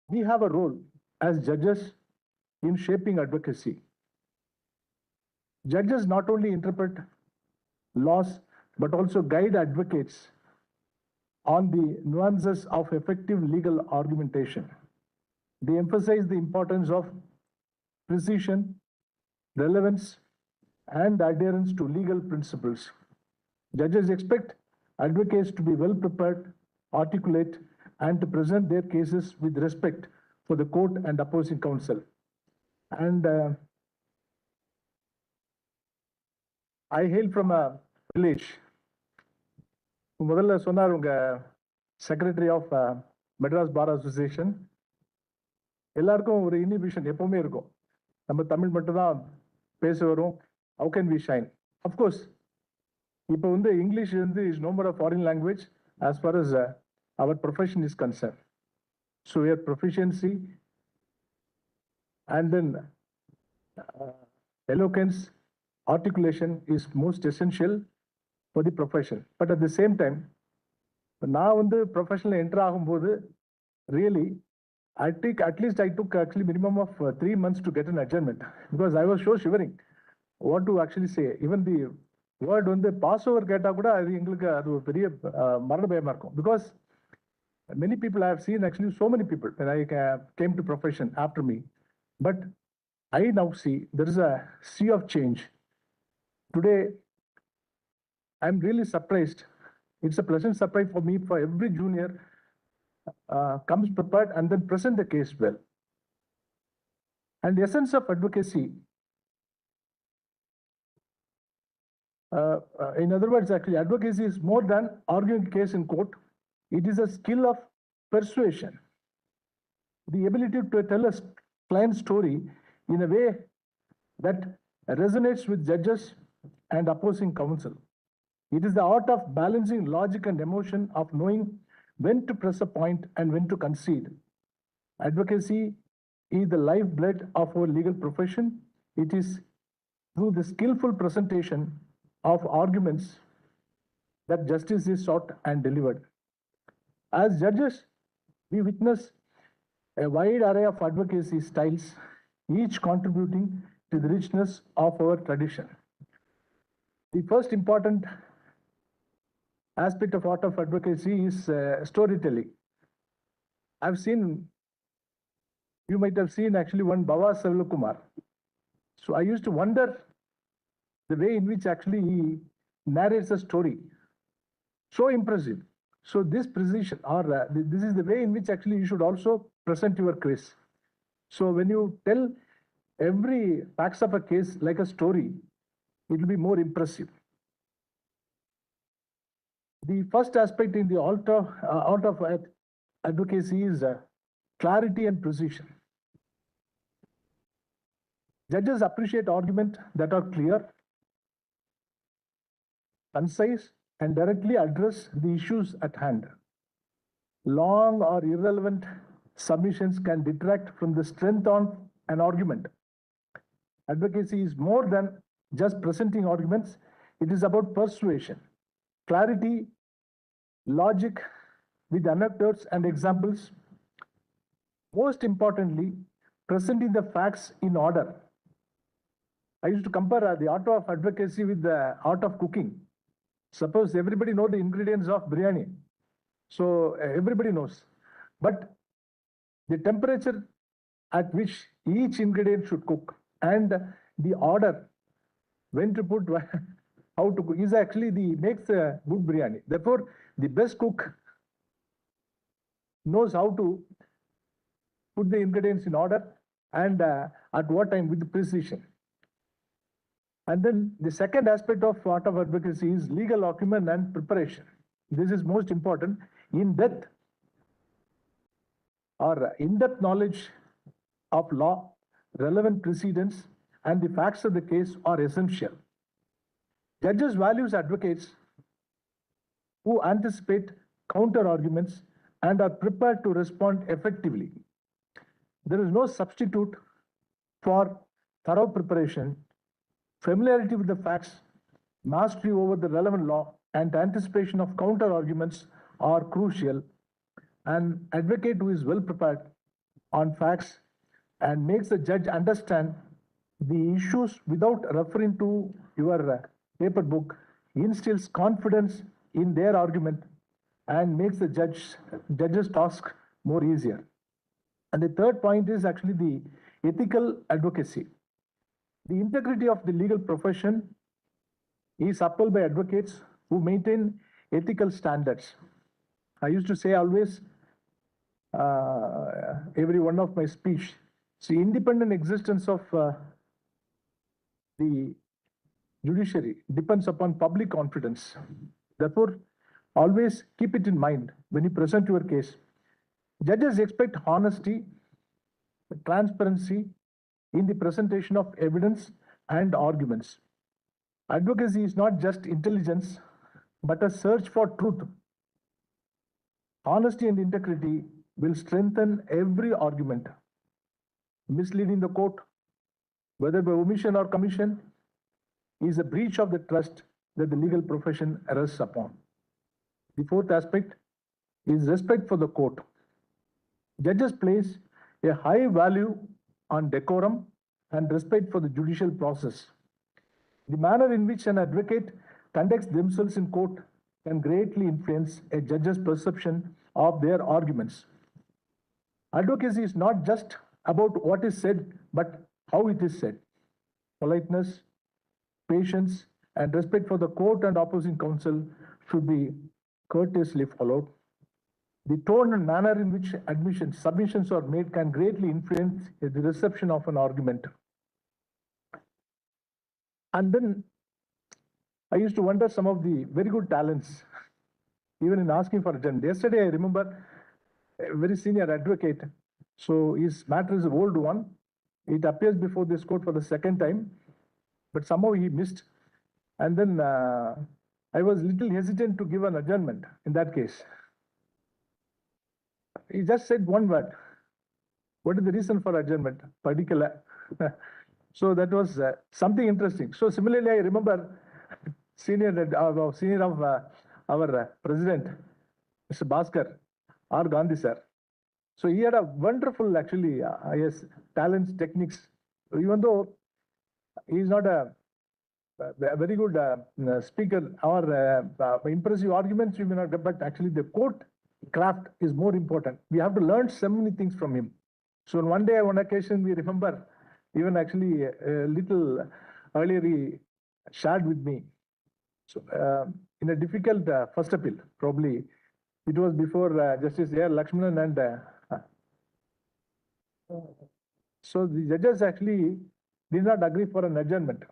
we have a role as judges in shaping advocacy. Judges not only interpret laws, but also guide advocates on the nuances of effective legal argumentation. They emphasize the importance of precision, relevance, and adherence to legal principles. Judges expect advocates to be well prepared, articulate, and to present their cases with respect for the court and opposing counsel. And I hail from a village. முதல்ல சொன்னார் உங்க secretary of Madras bar association. எல்லாருக்கும் ஒரு inhibition எப்பவுமே இருக்கும். நம்ம தமிழ் மட்டும் தான் பேச வரும். How can we shine? Of course இப்போ வந்து இங்கிலீஷ் வந்து is no more a foreign language as far as our profession is concern. So your proficiency and then eloquence, articulation is most essential for the profession. But at the same time, நான் வந்து professional enter ஆகும்போது really I took actually minimum of 3 months to get an adjournment because I was so shivering what to actually say. Even the word வந்து Passover கேட்டா கூட அது எங்களுக்கு அது ஒரு பெரிய மரண பயமா இருக்கும் because many people I have seen, actually so many people when I came to profession after me. But I now see there is a sea of change. Today, I'm really surprised. It's a pleasant surprise for me for every junior comes prepared and then present the case well. And the essence of advocacy, in other words, actually, advocacy is more than arguing a case in court. It is a skill of persuasion, the ability to tell a client story in a way that resonates with judges and opposing counsel. It is the art of balancing logic and emotion, of knowing when to press a point and when to concede. Advocacy is the lifeblood of our legal profession. It is through the skillful presentation of arguments that justice is sought and delivered. As judges, we witness a wide array of advocacy styles, each contributing to the richness of our tradition. The first important aspect of art of advocacy is storytelling. You might have seen actually one Baba Savilakumar. So I used to wonder the way in which actually he narrates a story. So impressive. So this precision or this is the way in which actually you should also present your case. So when you tell every facts of a case like a story, it will be more impressive. The first aspect in the art of advocacy is clarity and precision. Judges appreciate arguments that are clear, concise, and directly address the issues at hand. Long or irrelevant submissions can detract from the strength of an argument. Advocacy is more than just presenting arguments. It is about persuasion, clarity, logic with anecdotes and examples. Most importantly, presenting the facts in order. I used to compare the art of advocacy with the art of cooking. Suppose everybody knows the ingredients of biryani. So everybody knows. But the temperature at which each ingredient should cook and the order when to put, how to cook is actually makes a good biryani. Therefore, the best cook knows how to put the ingredients in order and at what time with precision. And then the second aspect of art of advocacy is legal acumen and preparation. This is most important. In-depth knowledge of law, relevant precedents, and the facts of the case are essential. Judges values advocates who anticipate counter arguments and are prepared to respond effectively. There is no substitute for thorough preparation. Familiarity with the facts, mastery over the relevant law, and anticipation of counter arguments are crucial. An advocate who is well prepared on facts and makes the judge understand the issues without referring to your paper book instills confidence in their argument and makes the judge's task more easier. And the third point is actually the ethical advocacy. The integrity of the legal profession is upheld by advocates who maintain ethical standards. I used to say always, every one of my speech, see, independent existence of the judiciary depends upon public confidence. Therefore, always keep it in mind when you present your case. Judges expect honesty, transparency in the presentation of evidence and arguments. Advocacy is not just intelligence, but a search for truth. Honesty and integrity will strengthen every argument. Misleading the court, whether by omission or commission, is a breach of the trust that the legal profession rests upon. The fourth aspect is respect for the court. Judges place a high value on decorum and respect for the judicial process. The manner in which an advocate conducts themselves in court can greatly influence a judge's perception of their arguments. Advocacy is not just about what is said, but how it is said. Politeness, patience, and respect for the court and opposing counsel should be courteously followed. The tone and manner in which submissions are made can greatly influence the reception of an argument. And then I used to wonder some of the very good talents, even in asking for a judgment. Yesterday, I remember a very senior advocate. So his matter is an old one. It appears before this court for the second time, but somehow he missed. And then I was a little hesitant to give an adjournment in that case. He just said one word. What is the reason for adjournment? Particular. So that was something interesting. So similarly, I remember senior of our president, Mr. Bhaskar, R. Gandhi sir. So he had a wonderful, actually, yes, talents, techniques. Even though he is not a very good speaker or impressive arguments, we may not get, but actually the court craft is more important. We have to learn so many things from him. So one day, on one occasion, we remember, even actually a little earlier, he shared with me. So in a difficult first appeal, probably it was before Justice A. Lakshman and so the judges actually did not agree for an adjournment.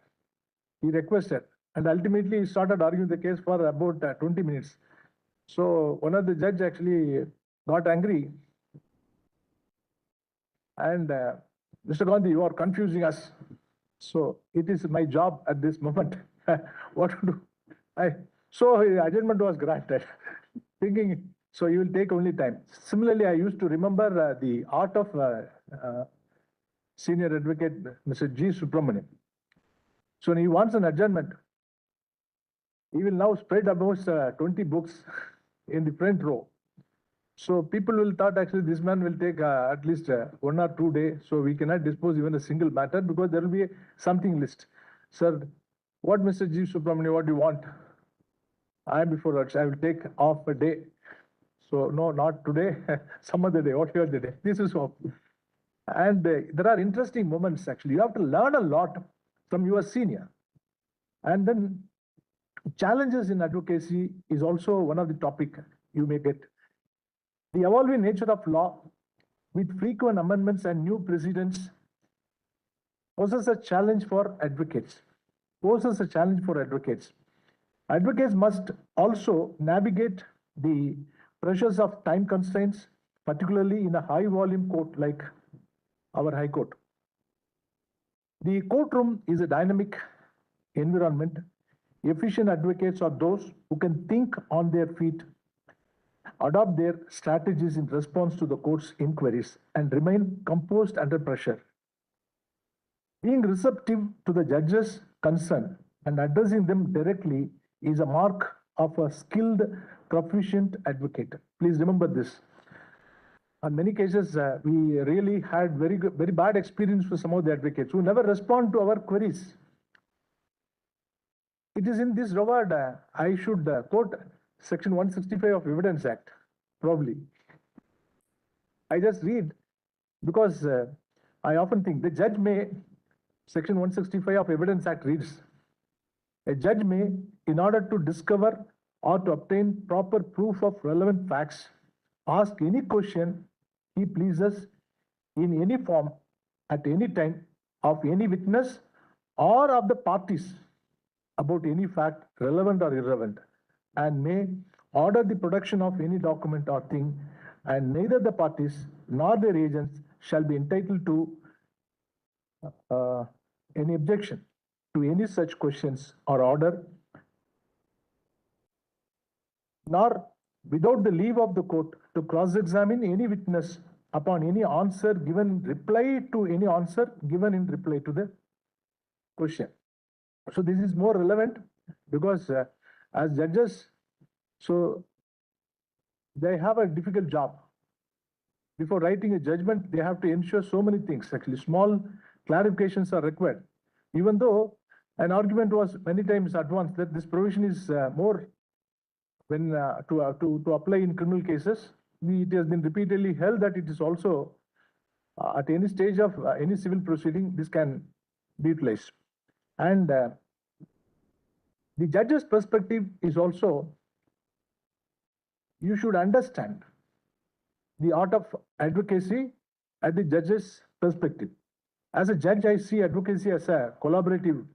He requested, and ultimately he started arguing the case for about 20 minutes. So one of the judge actually got angry, and Mr. Gandhi, you are confusing us. So it is my job at this moment. What to do? So adjournment was granted, thinking so you will take only time. Similarly, I used to remember the art of senior advocate Mr. G. Subramanian. So when he wants an adjournment, he will now spread about 20 books in the front row. So people will thought actually this man will take at least 1 or 2 days. So we cannot dispose even a single matter because there will be something list. Sir, what Mr. G. Subramanian, what do you want? I am before us. I will take off a day. So no, not today, some other day, whatever the day. This is all. And there are interesting moments actually. You have to learn a lot from your senior. And then challenges in advocacy is also one of the topic you may get. The evolving nature of law with frequent amendments and new precedents poses a challenge for advocates. Advocates must also navigate the pressures of time constraints, particularly in a high volume court like our High Court. The courtroom is a dynamic environment. Efficient advocates are those who can think on their feet, adopt their strategies in response to the court's inquiries, and remain composed under pressure. Being receptive to the judge's concern and addressing them directly is a mark of a skilled, proficient advocate. Please remember this. On many cases, we really had very bad experience with some of the advocates who never respond to our queries. It is in this regard, I should quote Section 165 of Evidence Act, probably. I just read because I often think the judge may, Section 165 of Evidence Act reads, a judge may, in order to discover or to obtain proper proof of relevant facts, ask any question he pleases in any form at any time of any witness or of the parties about any fact, relevant or irrelevant, and may order the production of any document or thing, and neither the parties nor their agents shall be entitled to any objection to any such questions or order, nor without the leave of the court to cross-examine any witness upon any answer given in reply to any answer given in reply to the question. So this is more relevant because as judges, so they have a difficult job. Before writing a judgment, they have to ensure so many things. Actually, small clarifications are required. Even though an argument was many times advanced that this provision is more when to apply in criminal cases, it has been repeatedly held that it is also at any stage of any civil proceeding, this can be utilized. And the judge's perspective is also, you should understand the art of advocacy at the judge's perspective. As a judge, I see advocacy as a collaborative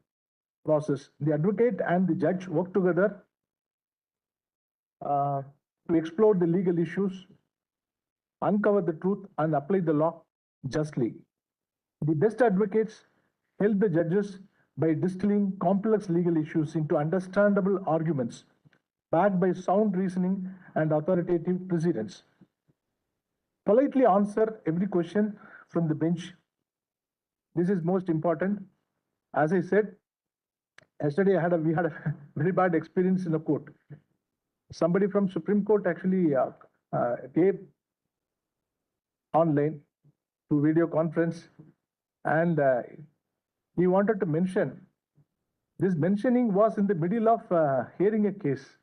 process. The advocate and the judge work together to explore the legal issues, uncover the truth, and apply the law justly. The best advocates help the judges by distilling complex legal issues into understandable arguments backed by sound reasoning and authoritative precedents. Politely answer every question from the bench. This is most important. As I said, yesterday we had a very bad experience in a court. Somebody from Supreme Court actually came online to video conference, and he wanted to mention. This mentioning was in the middle of hearing a case.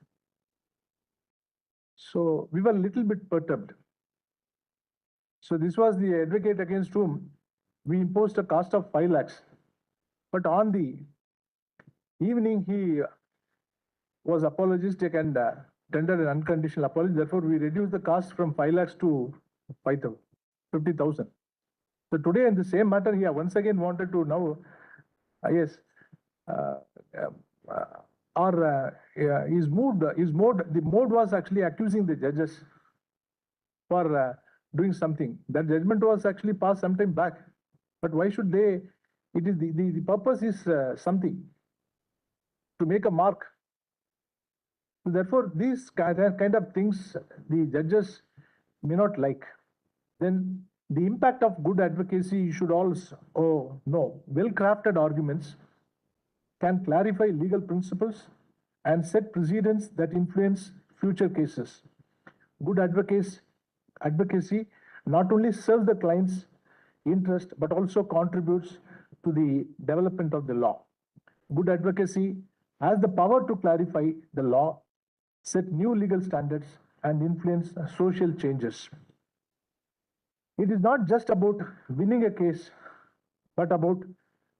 So we were a little bit perturbed. So this was the advocate against whom we imposed a cost of 5 lakhs. But on the evening, he was apologistic and tendered an unconditional apology. Therefore, we reduced the cost from 5 lakhs to 50,000. So today, in the same matter, he once again wanted to now, his mood was actually accusing the judges for doing something. That judgment was actually passed some time back. But why should they? It is the purpose is something to make a mark. So therefore, these kind of things the judges may not like. Then the impact of good advocacy, you should also know. Well-crafted arguments can clarify legal principles and set precedents that influence future cases. Good advocacy not only serves the client's interest but also contributes to the development of the law. Good advocacy has the power to clarify the law, set new legal standards, and influence social changes. It is not just about winning a case, but about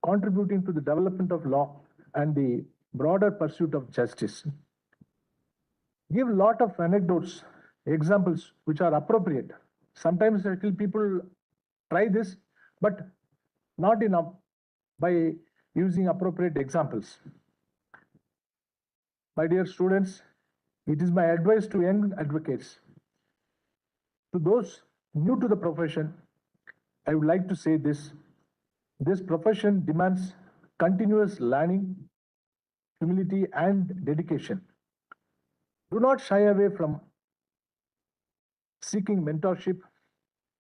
contributing to the development of law and the broader pursuit of justice. Give a lot of anecdotes, examples which are appropriate. Sometimes people try this, but not enough by using appropriate examples. My dear students, it is my advice to young advocates. To those new to the profession, I would like to say this. This profession demands continuous learning, humility, and dedication. Do not shy away from seeking mentorship,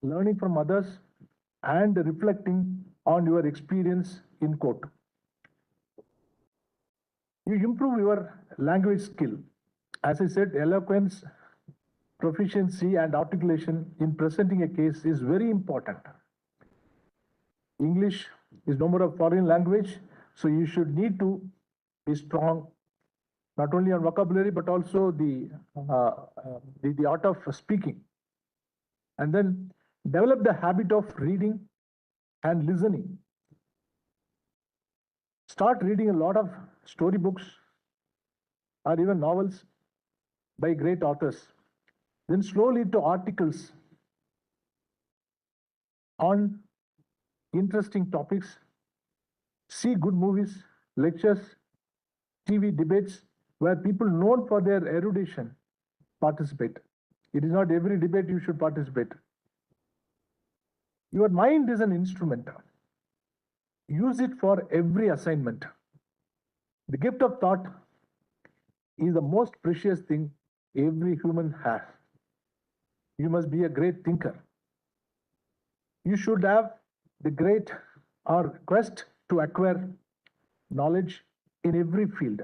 learning from others, and reflecting on your experience in court. You improve your language skill. As I said, eloquence, proficiency, and articulation in presenting a case is very important. English is no more a foreign language, so you should need to be strong, not only on vocabulary, but also the art of speaking. And then develop the habit of reading and listening. Start reading a lot of storybooks or even novels by great authors. Then slowly to articles on interesting topics. See good movies, lectures, TV debates where people known for their erudition participate. It is not every debate you should participate. Your mind is an instrument. Use it for every assignment. The gift of thought is the most precious thing every human has. You must be a great thinker. You should have the great or quest to acquire knowledge in every field.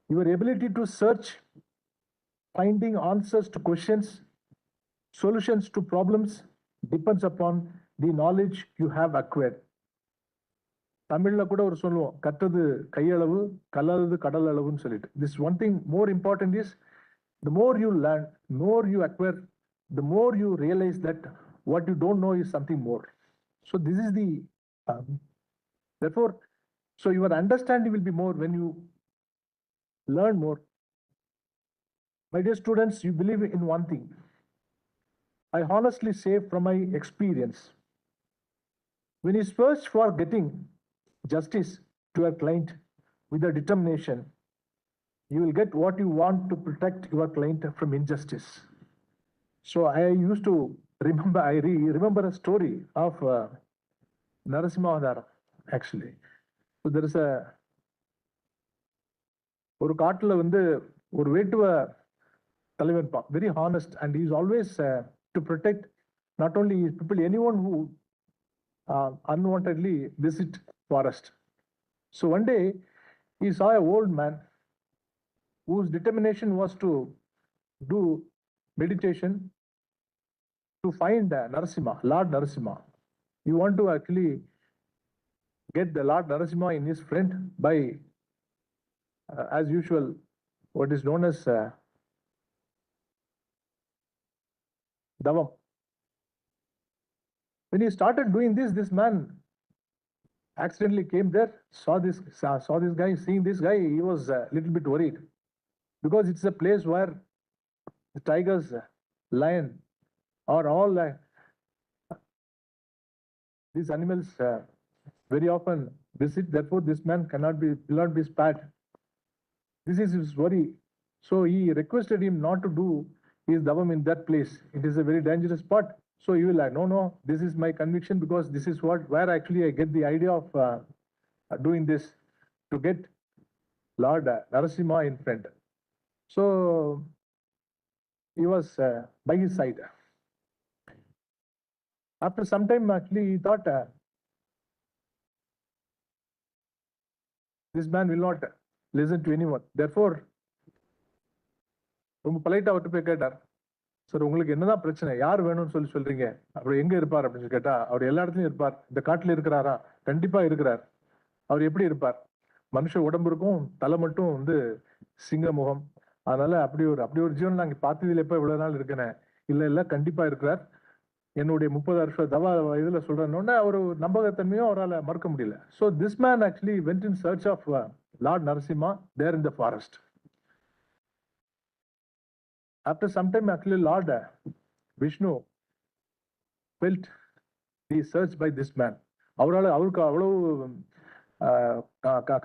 Your ability to search, finding answers to questions, solutions to problems depends upon the knowledge you have acquired. தமிழ்ல கூட ஒரு சொல்லுவோம், கற்றது கையளவு, கல்லாதது கடல் அளவுன்னு சொல்லிட்டு. This one thing more important is, the more you learn, more you acquire, the more you realize that what you don't know is something more. So this is the, therefore, so your understanding will be more when you learn more. My dear students, you believe in one thing. I honestly say from my experience, when you search for getting justice to your client with a determination, you will get what you want to protect your client from injustice. So I used to remember, I remember a story of Narasimha actually. So there is a ஒரு காட்டுல வந்து ஒரு வேட்டுவ தலைவன் very honest, and he is always to protect not only his people, anyone who unwantedly visit forest. So one day he saw an old man whose determination was to do meditation to find Narasimha, Lord Narasimha. He want to actually get the Lord Narasimha in his friend by, as usual, what is known as Davam. When he started doing this, this man accidentally came there, saw this guy. Seeing this guy, he was a little bit worried because it's a place where the tigers, lion, or all these animals very often visit. Therefore, this man will not be spared. This is his worry. So he requested him not to do his davam in that place. It is a very dangerous spot. So he will like, no, this is my conviction because this is where actually I get the idea of doing this to get Lord Narasimha in front. So he was by his side. After some time, actually, he thought this man will not listen to anyone. Therefore, ரொம்ப பொலைட்டா விட்டு போய் கேட்டார், sir உங்களுக்கு என்னதான் பிரச்சனை, யார் வேணும்னு சொல்றீங்க, அவர் எங்க இருப்பார் அப்படின்னு கேட்டா, அவர் எல்லா இடத்துலயும் இருப்பார். இந்த காட்டுல இருக்கிறாரா? கண்டிப்பா இருக்கிறார். அவர் எப்படி இருப்பார்? மனுஷ உடம்பு இருக்கும், தலை மட்டும் வந்து சிங்க முகம். அதனால அப்படி ஒரு ஜீவன் நாங்க பார்த்ததில்லை. எப்ப இவ்வளவு நாள் இருக்கேன், இல்ல கண்டிப்பா இருக்கிறார். என்னுடைய 30 வருஷ தவா இதுல சொல்றேன்னு அவரு நம்பகத்தன்மையும் அவரால் மறுக்க முடியல. So this man actually went in search of Lord Narasimha there in the forest. After some time, actually, Lord Vishnu felt the search by this man. அவருக்கு அவ்வளவு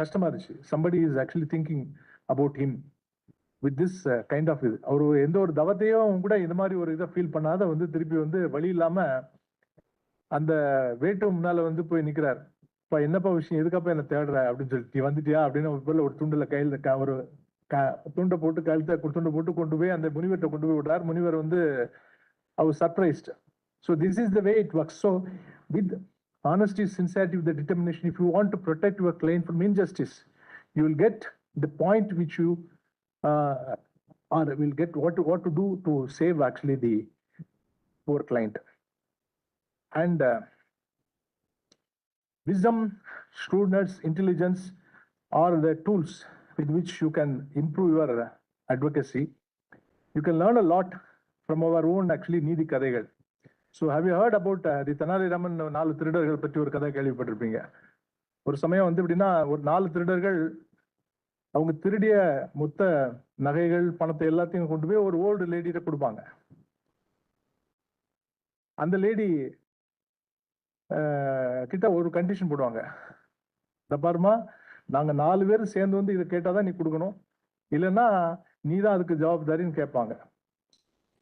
கஷ்டமா இருந்துச்சு. Somebody is actually thinking about him with this kind of இது. அவரு எந்த ஒரு தவத்தையும் கூட இந்த மாதிரி ஒரு இதை ஃபீல் பண்ணாத வந்து திருப்பி வந்து வழி இல்லாம அந்த வேட்டு முன்னால வந்து போய் நிக்கிறார். இப்ப என்னப்பா விஷயம், எதுக்கப்பா என்ன தேடுற அப்படின்னு சொல்லிட்டு, நீ வந்துட்டியா அப்படின்னு ஒரு துண்டுல கையில ஒரு துண்டை போட்டு கழுத்தை துண்டை போட்டு கொண்டு போய் அந்த முனிவர்கிட்ட கொண்டு போய் விடுறார். முனிவர் வந்து அவர் surprised. So this is the way it works. So with honesty, sincerity, with the determination, if you want to protect your client from injustice, you will get the point which you or will get what to do to save actually the poor client. And wisdom, shrewdness, intelligence are the tools with which you can improve your advocacy. You can learn a lot from our own actually நீதி கதைகள். So have you heard about the Tenali Raman 4 திருடர்கள் பற்றி ஒரு கதை கேள்விப்பட்டிருப்பீங்க. ஒரு சமயம் வந்து எப்படின்னா, ஒரு 4 திருடர்கள் அவங்க திருடிய மொத்த நகைகள் பணத்தை எல்லாத்தையும் கொண்டு போய் ஒரு ஓல்டு லேடிகிட்ட கொடுப்பாங்க. அந்த லேடி கிட்ட ஒரு கண்டிஷன் போடுவாங்க, இந்த பாருமா, நாங்க 4 பேர் சேர்ந்து வந்து இதை கேட்டாதான் நீ கொடுக்கணும், இல்லைன்னா நீ தான் அதுக்கு ஜவாப்தாரின்னு கேட்பாங்க.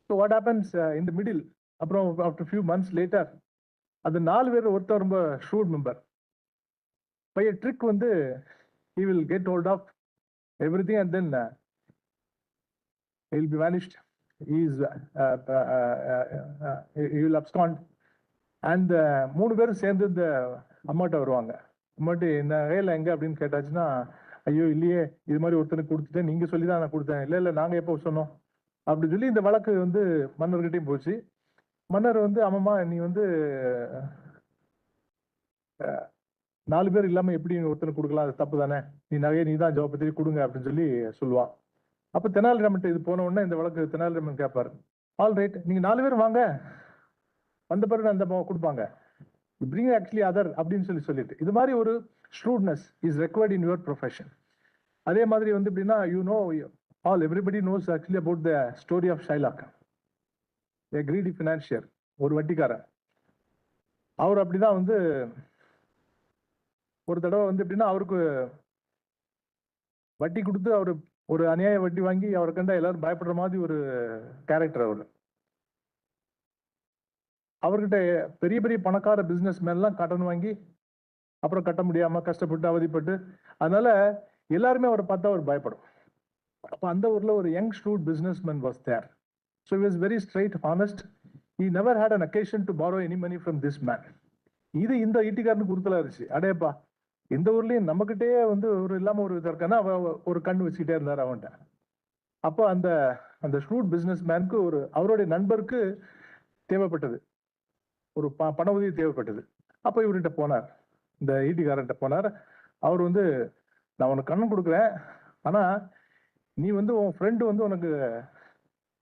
So what happens in the middle, அப்புறம் ஆஃப்டர் ஃபியூ மந்த்ஸ் லேட்டர் அந்த 4 பேர் ஒருத்தர் ரொம்ப shoot member by a trick வந்து he will get hold of everything and then he will be vanished. He will abscond. And 3 பேரும் சேர்ந்து இந்த அம்மாட்ட வருவாங்க. அம்மாட்டி நகையில எங்க அப்படின்னு கேட்டாச்சுன்னா, ஐயோ இல்லையே, இது மாதிரி ஒருத்தனுக்கு கொடுத்துட்டேன், நீங்க சொல்லிதான் நான் கொடுத்தேன். இல்ல நாங்க எப்போ சொன்னோம் அப்படின்னு சொல்லி இந்த வழக்கு வந்து மன்னர்கிட்டையும் போச்சு. மன்னர் வந்து, ஆமாம்மா நீ வந்து 4 பேர் இல்லாம எப்படி ஒருத்தனுக்கு கொடுக்கலாம், அது தப்பு தானே, நீ நகையை நீ தான் ஜவாப் பத்தி கொடுங்க அப்படின்னு சொல்லி சொல்லுவான். அப்ப தெனாலிராமன் இது போன உடனே இந்த வழக்கு தெனாலிராமன் கேட்பாரு, ஆல் ரைட், நீங்க 4 பேர் வாங்க, வந்த பிறகு அந்த கொடுப்பாங்க, bring actually other அப்படின்னு சொல்லிட்டு. இது மாதிரி ஒரு shrewdness is required in your profession. அதே மாதிரி வந்து எப்படின்னா, everybody knows actually about the story of Shylock, a greedy financier, ஒரு வட்டிக்காரர். அவர் அப்படிதான் வந்து ஒரு தடவை வந்து எப்படின்னா, அவருக்கு வட்டி கொடுத்து அவரு ஒரு அநியாய வட்டி வாங்கி அவரை கண்டா எல்லாரும் பயப்படுற மாதிரி ஒரு கேரக்டர் அவரு. அவர்கிட்ட பெரிய பெரிய பணக்கார பிசினஸ் மேன்லாம் கடன் வாங்கி அப்புறம் கட்ட முடியாம கஷ்டப்பட்டு அவதிப்பட்டு, அதனால எல்லாருமே அவரை பார்த்தா அவர் பயப்படும். அப்ப அந்த ஊர்ல ஒரு young shrewd businessman was there. So he was very straight, honest. He never had an occasion to borrow any money from this man. இது இந்த ஈட்டிக்காரனுக்கு உறுத்தலா இருந்துச்சு. அடேப்பா, இந்த ஊர்லயும் நம்மகிட்டே வந்து ஒரு இல்லாம ஒரு இது இருக்கானா, ஒரு கண் வச்சுக்கிட்டே இருந்தாரு அவன்கிட்ட. அப்போ அந்த அந்த ஷ்ரூட் பிசினஸ் மேனுக்கு அவருடைய நண்பருக்கு தேவைப்பட்டது, ஒரு பண உதவி தேவைப்பட்டது. அப்போ இவர்கிட்ட போனார், இந்த ஈட்டிக்காரன்ட்ட போனார். அவர் வந்து, நான் உனக்கு கண்ணன் கொடுக்குறேன், ஆனா நீ வந்து உன் ஃப்ரெண்டு வந்து உனக்கு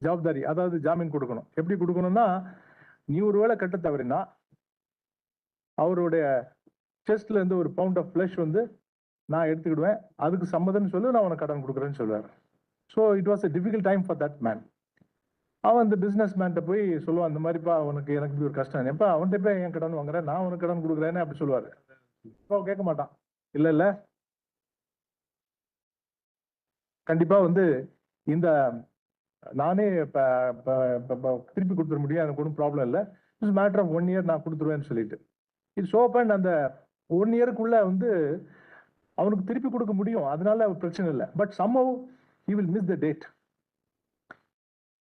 ஜவாப்தாரி, அதாவது ஜாமீன் கொடுக்கணும். எப்படி கொடுக்கணும்னா, நீ ஒரு வேளை கட்ட தவறினா அவருடைய செஸ்ட்ல இருந்து ஒரு பவுண்ட் ஆஃப் ஃபிளஷ் வந்து நான் எடுத்துக்கிடுவேன், அதுக்கு சம்மதம்னு சொல்லி நான் உனக்கு கடன் கொடுக்குறேன்னு சொல்லுவார். So it was a difficult time for that man. அவன் அந்த பிஸ்னஸ் மேன்ட்ட போய் சொல்லுவான், இந்த மாதிரிப்பா எனக்கு இப்படி ஒரு கஷ்டம், எப்பா அவன்கிட்ட போய் என் கடன் வாங்குறேன், நான் உனக்கு கடன் கொடுக்குறேன்னு அப்படி சொல்லுவார். இப்போ கேட்க மாட்டான், இல்லை இல்லை கண்டிப்பா வந்து இந்த நானே திருப்பி கொடுத்துட முடியும், எனக்கு ஒன்றும் ப்ராப்ளம் இல்லை, இட்ஸ் மேட்டர் ஆஃப் 1 year நான் கொடுத்துருவேன்னு சொல்லிட்டு. It's open. அந்த 1 yearக்குள்ள வந்து அவனுக்கு திருப்பி கொடுக்க முடியும், அதனால பிரச்சனை இல்லை. But somehow he will miss the date.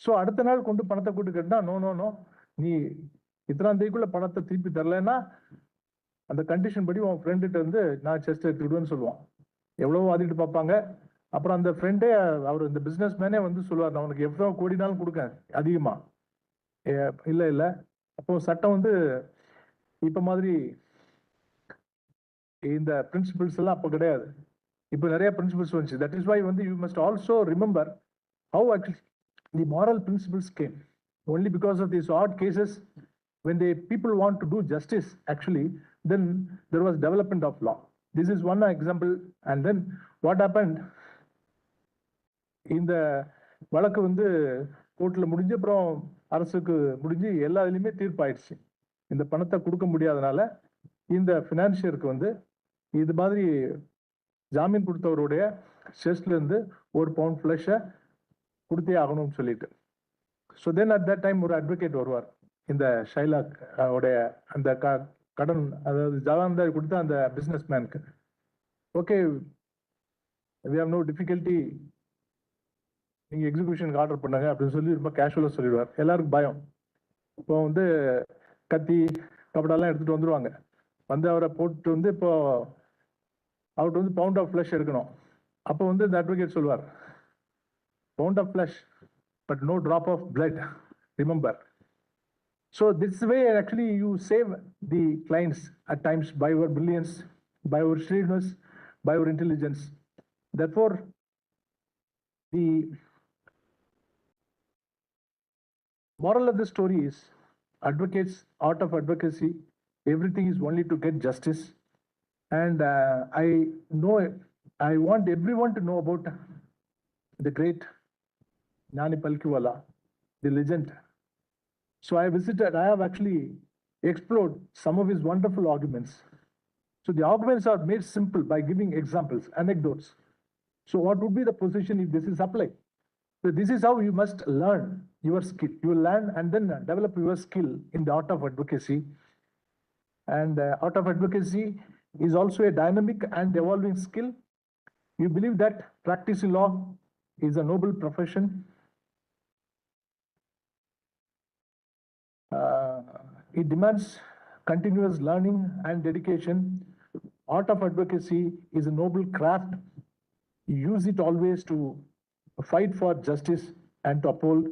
So அடுத்த நாள் கொண்டு பணத்தை கூட்டு கேட்டா, நோ நோ நோ, நீ இத்தனாம் தேதிக்குள்ள பணத்தை திருப்பி தரலன்னா அந்த கண்டிஷன் படி உன் ஃப்ரெண்டுகிட்ட இருந்து நான் செஸ்ட் எடுத்துக்கிடுவேன்னு சொல்லுவான். எவ்வளவோ வாதிட்டு பார்ப்பாங்க. அப்புறம் அந்த ஃப்ரெண்டே, அவர் இந்த பிஸ்னஸ் மேனே வந்து சொல்லுவார், நான் உனக்கு எவ்வளோ கோடினாலும் கொடுக்க அதிகமா. இல்லை இல்லை, அப்போ சட்டம் வந்து இப்போ மாதிரி இந்த பிரின்சிபிள்ஸ் எல்லாம் அப்போ கிடையாது, இப்போ நிறைய பிரின்சிபிள்ஸ் வந்துச்சு. தட் இஸ் வை வந்து you must also remember how actually the moral principles game. only because of these odd cases, when people want to do justice, actually, then there was development of law. This is one example. And then what happened, இந்த வழக்கு வந்து கோர்ட்ல முடிஞ்சு அப்புறம் அரசுக்கு முடிஞ்சு எல்லா இதுலையுமே தீர்ப்பாயிடுச்சு. இந்த பணத்தை கொடுக்க முடியாதனால இந்த பினான்சியருக்கு வந்து இது மாதிரி ஜாமீன் கொடுத்தவருடைய செஸ்ட்ல இருந்து ஒரு பவுண்ட் ஃபிளஷை கொடுத்தே ஆகணும்னு சொல்லிட்டு. So then at that time ஒரு அட்வொகேட் வருவார், இந்த ஷைலாக் உடைய அந்த கடன், அதாவது ஜவான்தாரி கொடுத்த அந்த பிஸ்னஸ் மேனுக்கு. Okay, we have no difficulty, நீங்க எக்ஸிகியூஷனுக்கு ஆர்டர் பண்ணுங்க அப்படின்னு சொல்லி ரொம்ப கேஷுவலாக சொல்லிடுவார். எல்லாருக்கும் பயம். இப்போ வந்து கத்தி கபடாலாம் எடுத்துட்டு வந்துடுவாங்க. வந்து அவரை போட்டு வந்து இப்போ அவர்கிட்ட வந்து பவுண்ட் ஆஃப் ஃப்ளஷ் எடுக்கணும். அப்போ வந்து இந்த அட்வொகேட் சொல்லுவார், pound of flesh but no drop of blood, remember. So this way actually you save the clients at times by your brilliance, by your shrewdness, by your intelligence. Therefore, the moral of the story is, advocates, art of advocacy, everything is only to get justice. And I want everyone to know about the great Nani Palkiwala, the legend. So I have actually explored some of his wonderful arguments. So the arguments are made simple by giving examples, anecdotes. So what would be the position if this is applied? So this is how you must learn your skill. You will learn and then develop your skill in the art of advocacy. And art of advocacy is also a dynamic and evolving skill. You believe that practicing law is a noble profession. It demands continuous learning and dedication. Art of advocacy is a noble craft. You use it always to fight for justice and to uphold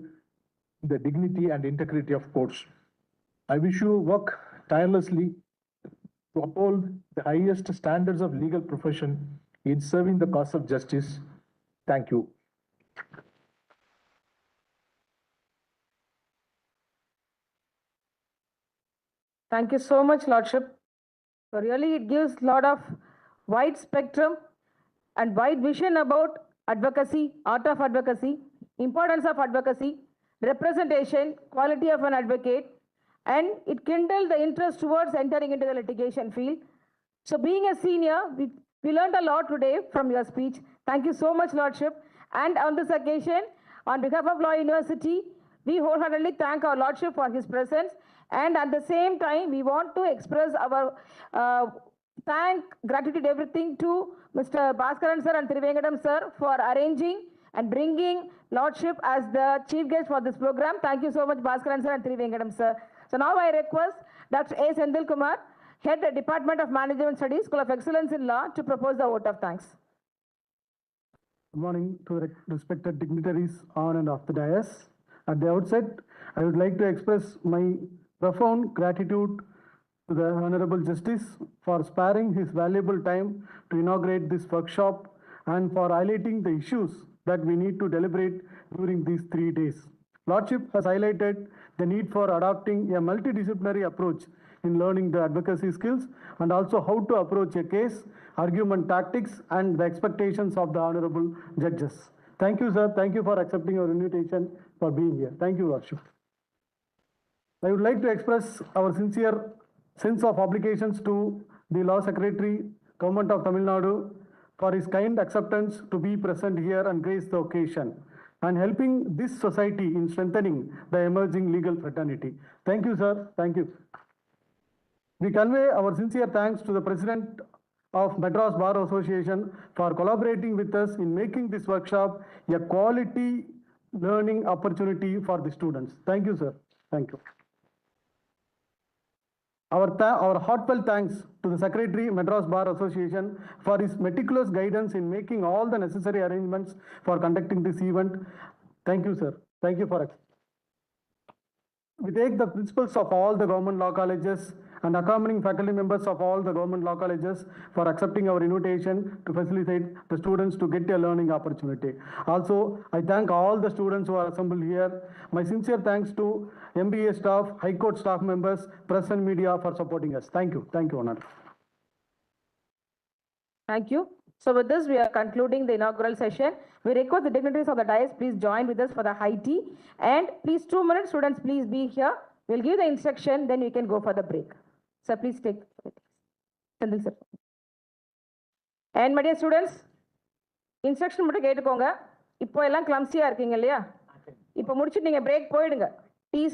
the dignity and integrity of courts. I wish you work tirelessly to uphold the highest standards of legal profession in serving the cause of justice. Thank you. Thank you so much, Lordship. So really, it gives a lot of wide spectrum and wide vision about advocacy, art of advocacy, importance of advocacy, representation, quality of an advocate, and it kindled the interest towards entering into the litigation field. So being a senior, we learned a lot today from your speech. Thank you so much, Lordship. And on this occasion, on behalf of Law University, we wholeheartedly thank our Lordship for his presence. And at the same time, we want to express our gratitude, everything to Mr. Bhaskaran sir and Thiru sir for arranging and bringing Lordship as the chief guest for this program. Thank you so much, Bhaskaran sir and Thiru sir. So now I request Dr. A. Sendil Kumar. Head the Department of Management Studies, School of Excellence in Law, to propose the vote of thanks. Good morning to the respected dignitaries on and off the dais. At the outset, I would like to express my profound gratitude to the Honorable Justice for sparing his valuable time to inaugurate this workshop and for highlighting the issues that we need to deliberate during these 3 days. Lordship has highlighted the need for adopting a multidisciplinary approach in learning the advocacy skills and also how to approach a case, argument tactics, and the expectations of the honorable judges. Thank you, sir. Thank you for accepting our invitation for being here. Thank you, Lordship. I would like to express our sincere sense of obligations to the Law Secretary, Government of Tamil Nadu, for his kind acceptance to be present here and grace the occasion and helping this society in strengthening the emerging legal fraternity. Thank you, sir. Thank you. We convey our sincere thanks to the President of Madras Bar Association for collaborating with us in making this workshop a quality learning opportunity for the students. Thank you, sir. Thank you. Our heartfelt thanks to the Secretary, Madras Bar Association, for his meticulous guidance in making all the necessary arrangements for conducting this event. Thank you, sir. Thank you for it. We take the principals of all the government law colleges and accompanying faculty members of all the government law colleges for accepting our invitation to facilitate the students to get a learning opportunity. Also, I thank all the students who are assembled here. My sincere thanks to MBA staff, High Court staff members, press and media for supporting us. Thank you. Thank you, Honor. Thank you. So with this, we are concluding the inaugural session. We request the dignitaries of the dais, please join with us for the high tea. And please, 2 minutes, students, please be here. We'll give the instruction, then we can go for the break. Sir, please take. Sandil, sir. And my dear students, instruction மட்டும் கேட்டுக்கோங்க. இப்போ எல்லாம் கிளம்சியா இருக்கீங்க இல்லையா? இப்போ முடிச்சிட்டு நீங்க break போயிடுங்க. Tea